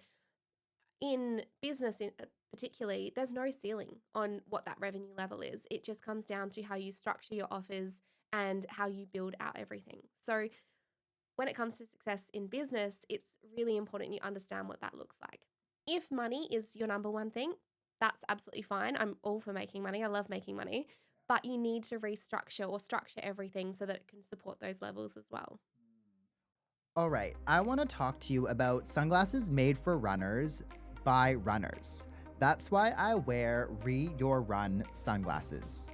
in business, particularly, there's no ceiling on what that revenue level is. It just comes down to how you structure your offers and how you build out everything. So when it comes to success in business, it's really important you understand what that looks like. If money is your number one thing, that's absolutely fine. I'm all for making money. I love making money. But you need to restructure or structure everything so that it can support those levels as well. All right, I want to talk to you about sunglasses made for runners by runners. That's why I wear Re Your Run sunglasses.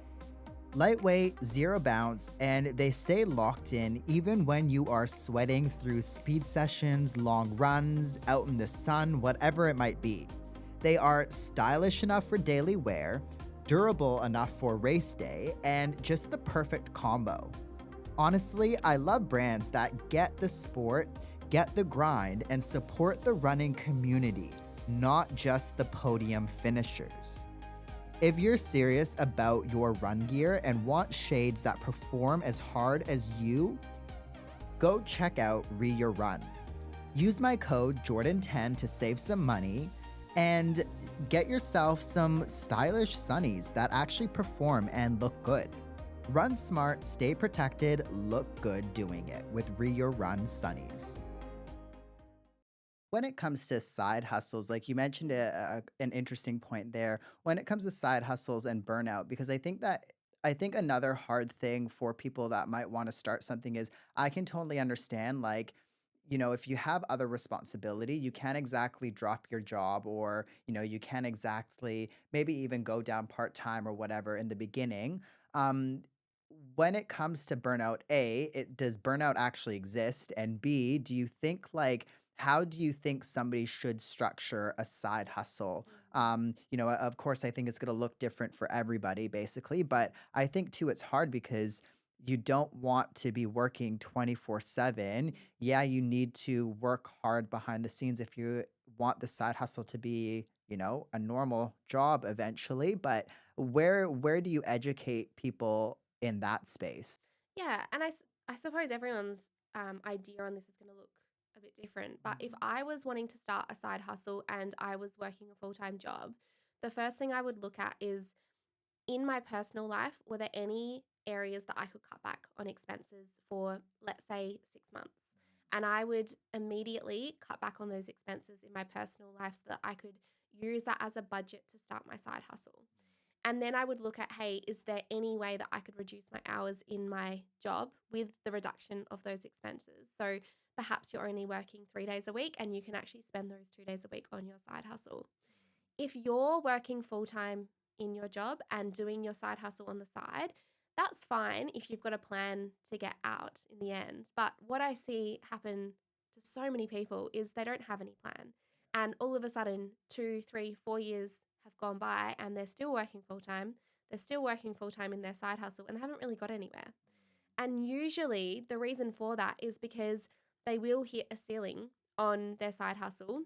Lightweight, zero bounce, and they stay locked in even when you are sweating through speed sessions, long runs, out in the sun, whatever it might be. They are stylish enough for daily wear, durable enough for race day, and just the perfect combo. Honestly, I love brands that get the sport, get the grind, and support the running community, not just the podium finishers. If you're serious about your run gear and want shades that perform as hard as you, go check out Re Your Run. Use my code Jordan10 to save some money and get yourself some stylish sunnies that actually perform and look good. Run smart, stay protected, look good doing it with Re Your Run sunnies. When it comes to side hustles, like you mentioned an interesting point there. When it comes to side hustles and burnout, because I think another hard thing for people that might want to start something is I can totally understand like, if you have other responsibility, you can't exactly drop your job or, you can't exactly maybe even go down part-time or whatever in the beginning. Um, when it comes to burnout, does burnout actually exist? And B, do you think like how do you think somebody should structure a side hustle? Of course, I think it's going to look different for everybody, basically. But I think too, it's hard because you don't want to be working 24/7. Yeah, you need to work hard behind the scenes if you want the side hustle to be, a normal job eventually. But where do you educate people in that space? Yeah, and I suppose everyone's idea on this is going to look a bit different. But if Mhm. I was wanting to start a side hustle and I was working a full-time job, the first thing I would look at is in my personal life, were there any areas that I could cut back on expenses for, let's say, 6 months? And I would immediately cut back on those expenses in my personal life so that I could use that as a budget to start my side hustle. And then I would look at, hey, is there any way that I could reduce my hours in my job with the reduction of those expenses? So perhaps you're only working 3 days a week and you can actually spend those 2 days a week on your side hustle. If you're working full time in your job and doing your side hustle on the side, that's fine if you've got a plan to get out in the end. But what I see happen to so many people is they don't have any plan. And all of a sudden, 2, 3, 4 years have gone by and they're still working full time. They're still working full time in their side hustle and they haven't really got anywhere. And usually, the reason for that is because they will hit a ceiling on their side hustle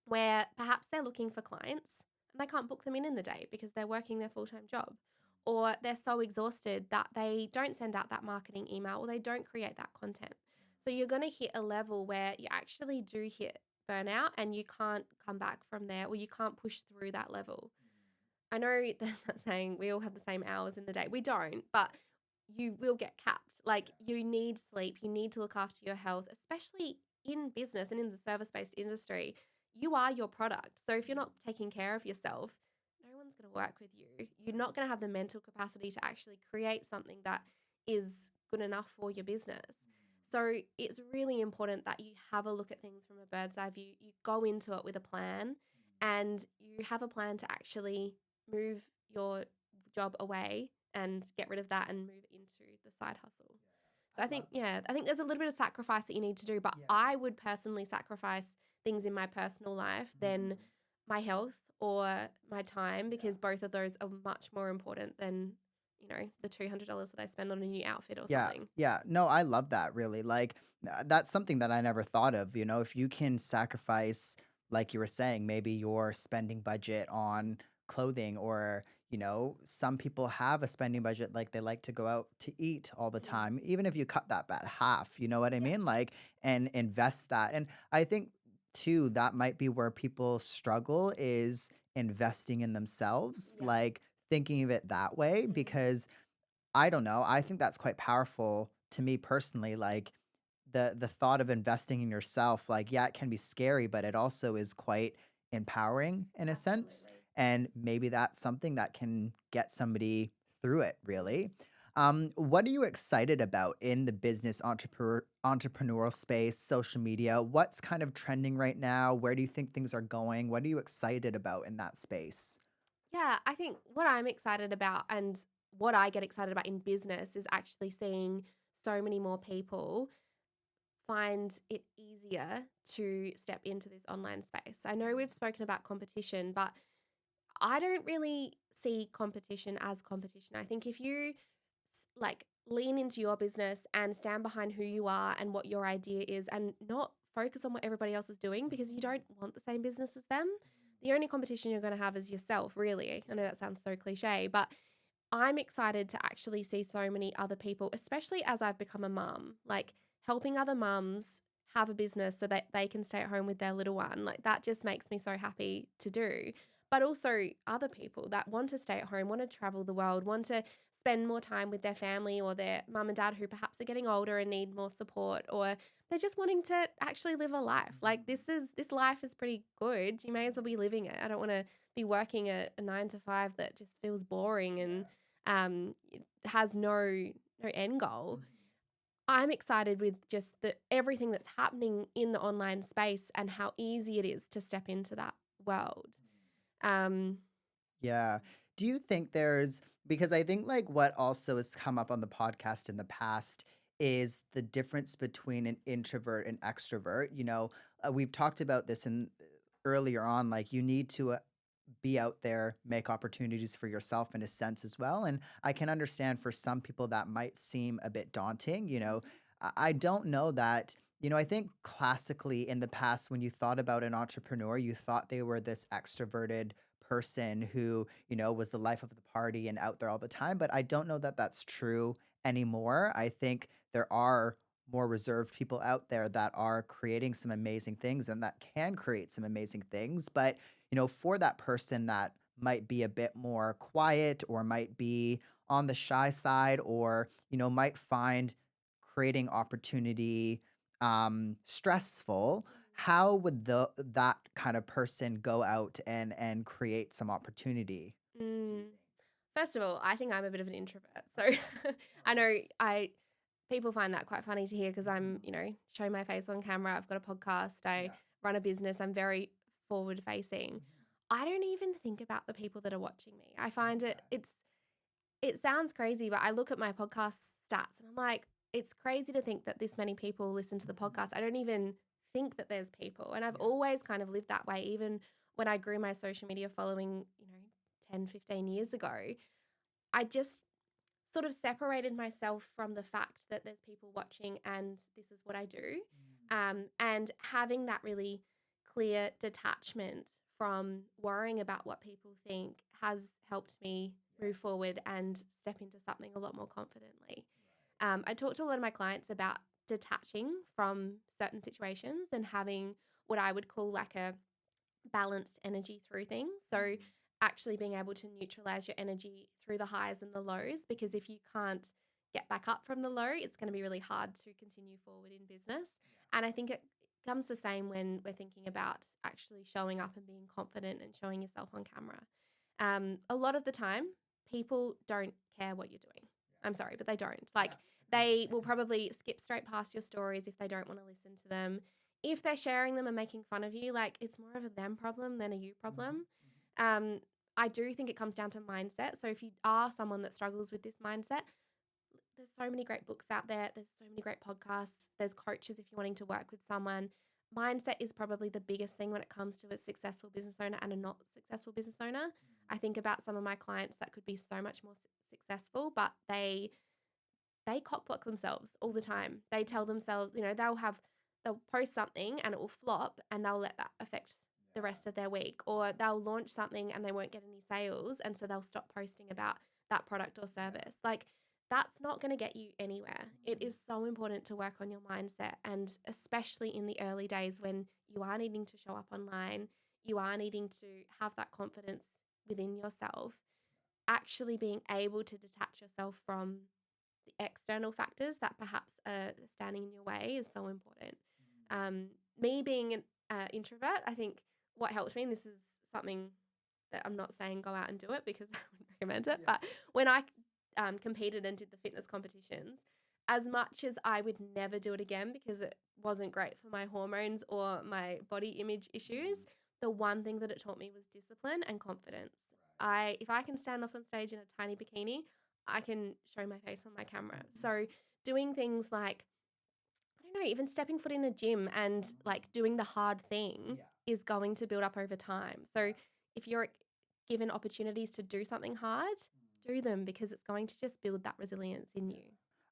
where perhaps they're looking for clients and they can't book them in the day because they're working their full-time job, or they're so exhausted that they don't send out that marketing email or they don't create that content. So you're going to hit a level where you actually do hit burnout and you can't come back from there, or you can't push through that level. I know there's that saying we all have the same hours in the day. We don't, but you will get capped. Like you need sleep, you need to look after your health, especially in business and in the service-based industry. You are your product. So if you're not taking care of yourself, no one's going to work with you. You're not going to have the mental capacity to actually create something that is good enough for your business. So it's really important that you have a look at things from a bird's eye view. You go into it with a plan and you have a plan to actually move your job away and get rid of that and move into the side hustle. So I I love think, yeah, I think there's a little bit of sacrifice that you need to do, but Yeah. I would personally sacrifice things in my personal life than Mhm. my health or my time because both of those are much more important than, the $200 that I spend on a new outfit or Yeah, something. yeah. No, I love that really. Like that's something that I never thought of, if you can sacrifice like you were saying, maybe your spending budget on clothing or, some people have a spending budget like they like to go out to eat all the Mm. time. Even if you cut that back half, you know what I Yeah. mean? Like and invest that. And I think too that might be where people struggle is investing in themselves, Yeah. like thinking of it that way Mm. because I don't know. I think that's quite powerful to me personally. Like the thought of investing in yourself, like, yeah, it can be scary, but it also is quite empowering in a sense. Absolutely. And maybe that's something that can get somebody through it, Mm. really. What are you excited about in the business entrepreneurial space, social media? What's kind of trending right now? Where do you think things are going? What are you excited about in that space? Yeah, I think what I'm excited about and what I get excited about in business is actually seeing so many more people find it easier to step into this online space. I know we've spoken about competition, but I don't really see competition as competition. I think if you like lean into your business and stand behind who you are and what your idea is and not focus on what everybody else is doing because you don't want the same business as them. The only competition you're going to have is yourself, really. I know that sounds so cliche, but I'm excited to actually see so many other people, especially as I've become a mum, like helping other mums have a business so that they can stay at home with their little one. Like that just makes me so happy to do. But also other people that want to stay at home, want to travel the world, want to spend more time with their family or their mum and dad who perhaps are getting older and need more support, or they're just wanting to actually live a life. Like this life is pretty good. You may as well be living it. I don't want to be working a 9 to 5 that just feels boring and has no end goal. I'm excited with just the everything that's happening in the online space and how easy it is to step into that world. Um, Yeah. Do you think there's because I think like what also has come up on the podcast in the past is the difference between an introvert and extrovert. We've talked about this in earlier on, like you need to be out there, make opportunities for yourself in a sense as well. And I can understand for some people that might seem a bit daunting. I don't know that. I think classically in the past, when you thought about an entrepreneur, you thought they were this extroverted person who, was the life of the party and out there all the time. But I don't know that that's true anymore. I think there are more reserved people out there that are creating some amazing things and that can create some amazing things. But for that person that might be a bit more quiet or might be on the shy side or, might find creating opportunity stressful, how would that kind of person go out and create some opportunity, do you mm, think? First of all, I think I'm a bit of an introvert. So I know I people find that quite funny to hear because I'm, showing my face on camera. I've got a podcast. I Yeah. run a business. I'm very forward facing. I don't even think about the people that are watching me. I find it sounds crazy, but I look at my podcast stats and I'm like, it's crazy to think that this many people listen to the podcast. I don't even think that there's people. And I've always kind of lived that way, even when I grew my social media following, 10, 15 years ago. I just sort of separated myself from the fact that there's people watching and this is what I do. And having that really clear detachment from worrying about what people think has helped me move forward and step into something a lot more confidently. I talk to a lot of my clients about detaching from certain situations and having what I would call like a balanced energy through things. So, actually being able to neutralize your energy through the highs and the lows, because if you can't get back up from the low, it's going to be really hard to continue forward in business. And I think it comes the same when we're thinking about actually showing up and being confident and showing yourself on camera. A lot of the time, people don't care what you're doing. I'm sorry, but they don't. Like, they will probably skip straight past your stories if they don't want to listen to them. If they're sharing them and making fun of you, like it's more of a them problem than a you problem. Um, I do think it comes down to mindset. So if you are someone that struggles with this mindset, there's so many great books out there. There's so many great podcasts. There's coaches if you're wanting to work with someone. mindset is probably the biggest thing when it comes to a successful business owner and a not successful business owner. I think about some of my clients that could be so much more successful, but they cockblock themselves all the time. They tell themselves, they'll post something and it will flop and they'll let that affect the rest of their week, or they'll launch something and they won't get any sales, and so they'll stop posting about that product or service. Like, that's not going to get you anywhere. It is so important to work on your mindset, and especially in the early days when you are needing to show up online, you are needing to have that confidence within yourself, actually being able to detach yourself from the external factors that perhaps are standing in your way is so important. Me being an introvert, I think what helped me, and this is something that I'm not saying go out and do it because I wouldn't recommend it, but when I competed and did the fitness competitions, as much as I would never do it again because it wasn't great for my hormones or my body image issues, the one thing that it taught me was discipline and confidence. If I can stand up on stage in a tiny bikini, I can show my face on my camera. So doing things like, I don't know, even stepping foot in a gym and like doing the hard thing is going to build up over time. So if you're given opportunities to do something hard, do them, because it's going to just build that resilience in you.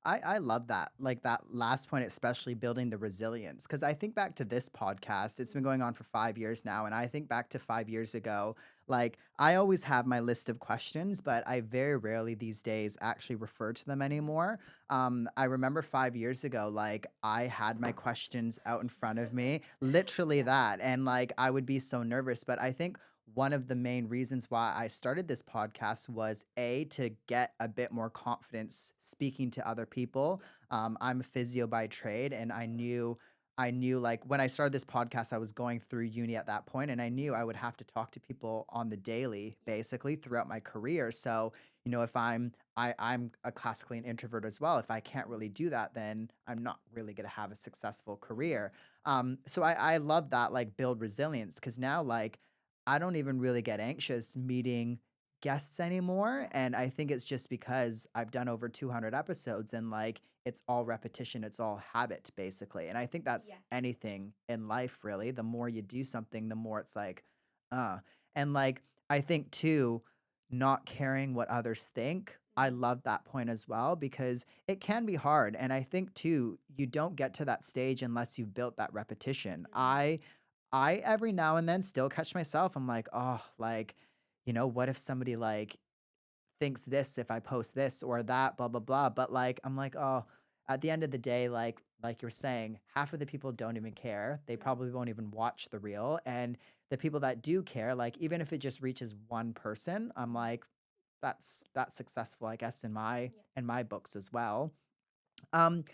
I love that. Like that last point, especially building the resilience. Cause I think back to this podcast, it's been going on for 5 years now. And I think back to 5 years ago, like I always have my list of questions, but I very rarely these days actually refer to them anymore. I remember 5 years ago, like I had my questions out in front of me, literally that. And like I would be so nervous. But I think one of the main reasons why I started this podcast was to get a bit more confidence speaking to other people. I'm a physio by trade, and I knew like when I started this podcast, I was going through uni at that point, and I knew I would have to talk to people on the daily, basically throughout my career. So if I'm a classically an introvert as well. If I can't really do that, then I'm not really gonna have a successful career. So I love that, like build resilience, because now like I don't even really get anxious meeting guests anymore. And I think it's just because I've done over 200 episodes and like it's all repetition, it's all habit basically. And I think that's Yes. anything in life, really. The more you do something, the more it's like, uh, and like I think too, not caring what others think. I love that point as well because it can be hard. And I think too, you don't get to that stage unless you've built that repetition. I every now and then still catch myself. I'm like, oh, like, what if somebody like thinks this if I post this or that, blah, blah, blah. But like, I'm like, oh, at the end of the day, like you're saying, half of the people don't even care. They probably won't even watch the reel. And the people that do care, like even if it just reaches one person, I'm like, that's successful, I guess, in my books as well. Um,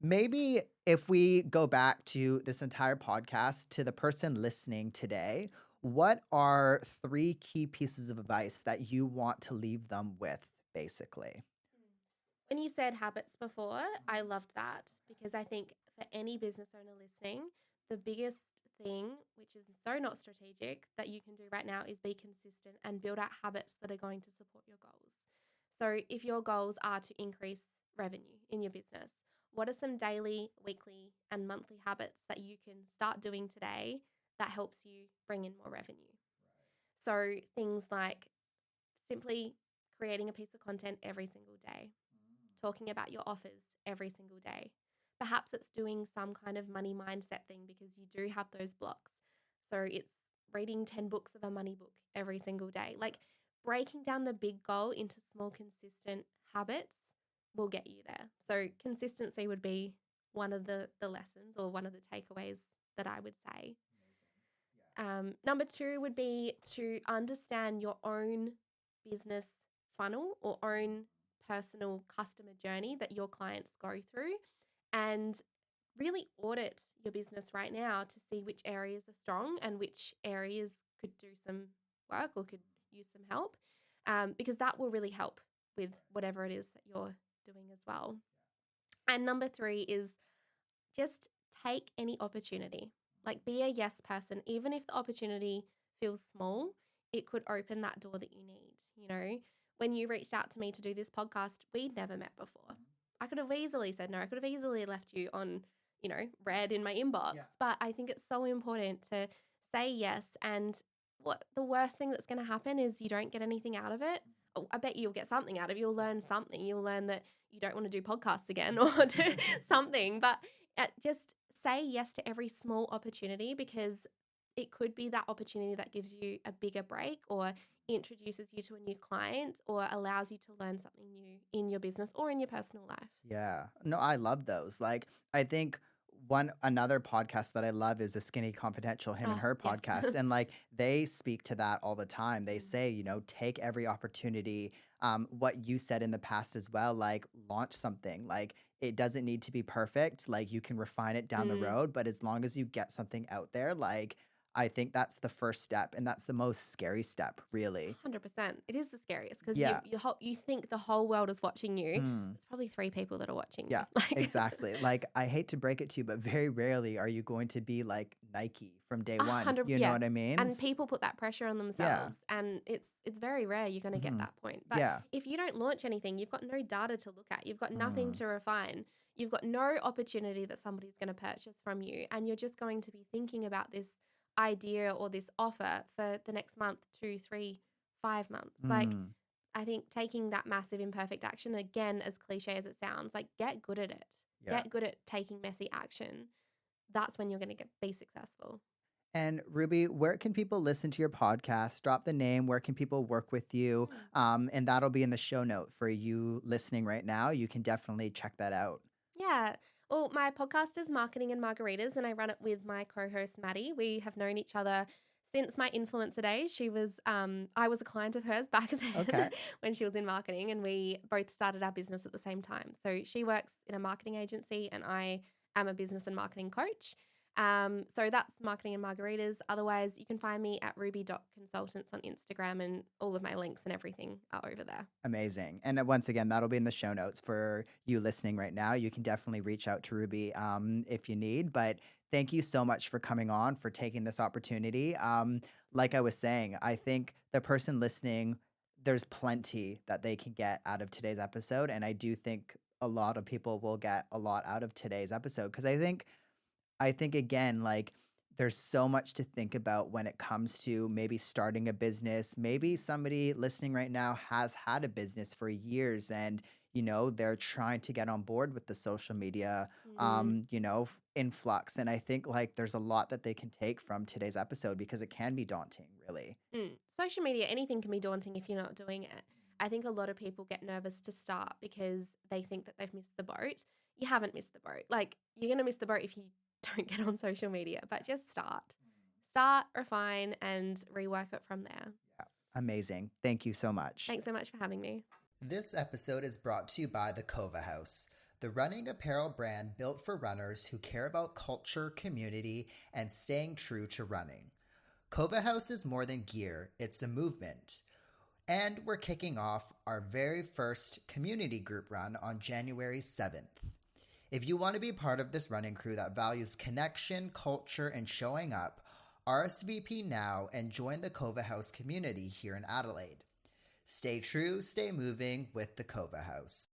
Maybe if we go back to this entire podcast to the person listening today, what are three key pieces of advice that you want to leave them with, basically? When you said habits before, I loved that, because I think for any business owner listening, the biggest thing, which is so not strategic, that you can do right now is be consistent and build out habits that are going to support your goals. So, if your goals are to increase revenue in your business, what are some daily, weekly, and monthly habits that you can start doing today that helps you bring in more revenue? So, things like simply creating a piece of content every single day, talking about your offers every single day. Perhaps it's doing some kind of money mindset thing because you do have those blocks. So it's reading 10 books of a money book every single day. Like, breaking down the big goal into small, consistent habits will get you there. So consistency would be one of the lessons, or one of the takeaways that I would say. Number two would be to understand your own business funnel or own personal customer journey that your clients go through, and really audit your business right now to see which areas are strong and which areas could do some work or could use some help, because that will really help with whatever it is that you're doing as well. And number three is just take any opportunity. Like, be a yes person. Even if the opportunity feels small, it could open that door that you need. When you reached out to me to do this podcast, we'd never met before. I could have easily said no. I could have easily left you on, read in my inbox. Yeah. But I think it's so important to say yes. And what the worst thing that's going to happen is you don't get anything out of it. Oh, I bet you'll get something out of it. You'll learn something. You'll learn that you don't want to do podcasts again or do something. But just say yes to every small opportunity, because it could be that opportunity that gives you a bigger break or introduces you to a new client or allows you to learn something new in your business or in your personal life. Yeah. No, I love those. Like, I think another podcast that I love is the Skinny Confidential, him and Oh, her yes. podcast. And like they speak to that all the time. They Mm. say, take every opportunity. What you said in the past as well, like launch something. Like it doesn't need to be perfect. Like you can refine it down the Mm. road, but as long as you get something out there, like I think that's the first step, and that's the most scary step, really. 100%. It is the scariest because Yeah. you think the whole world is watching you. Mm. It's probably 3 people that are watching Yeah, you. Like exactly. Like, I hate to break it to you, but very rarely are you going to be like Nike from day a one. hundred, You know yeah. what I mean? And people put that pressure on Yeah. themselves, and it's very rare you're going to get Hmm. that point. But Yeah. if you don't launch anything, you've got no data to look at. You've got nothing Mm. to refine. You've got no opportunity that somebody's going to purchase from you, and you're just going to be thinking about this idea or this offer for the next month, 2, 3, 5 months. Like, Mm. I think taking that massive imperfect action, again, as cliche as it sounds, like get good at it. Yeah. Get good at taking messy action. That's when you're going to be successful. And Ruby, where can people listen to your podcast? Drop the name. Where can people work with you? And that'll be in the show note for you listening right now. You can definitely check that out. Yeah. Well, my podcast is Marketing and Margaritas, and I run it with my co-host Maddie. We have known each other since my influencer days. I was a client of hers back then Okay. when she was in marketing, and we both started our business at the same time. So she works in a marketing agency, and I am a business and marketing coach. So that's Marketing and Margaritas. Otherwise, you can find me at ruby.consultants on Instagram, and all of my links and everything are over there. Amazing. And once again, that'll be in the show notes for you listening right now. You can definitely reach out to Ruby if you need. But thank you so much for coming on, for taking this opportunity. Like I was saying, I think the person listening, there's plenty that they can get out of today's episode. And I do think a lot of people will get a lot out of today's episode, because I think again, like there's so much to think about when it comes to maybe starting a business. Maybe somebody listening right now has had a business for years, and they're trying to get on board with the social media influx. And I think like there's a lot that they can take from today's episode, because it can be daunting, really. Social media, anything can be daunting if you're not doing it. I think a lot of people get nervous to start because they think that they've missed the boat. You haven't missed the boat. Like, you're going to miss the boat if you don't get on social media, but just start. Start, refine, and rework it from there. Yeah. Amazing. Thank you so much. Thanks so much for having me. This episode is brought to you by the Kova House, the running apparel brand built for runners who care about culture, community, and staying true to running. Kova House is more than gear, it's a movement. And we're kicking off our very first community group run on January 7th. If you want to be part of this running crew that values connection, culture, and showing up, RSVP now and join the Kova House community here in Adelaide. Stay true, stay moving with the Kova House.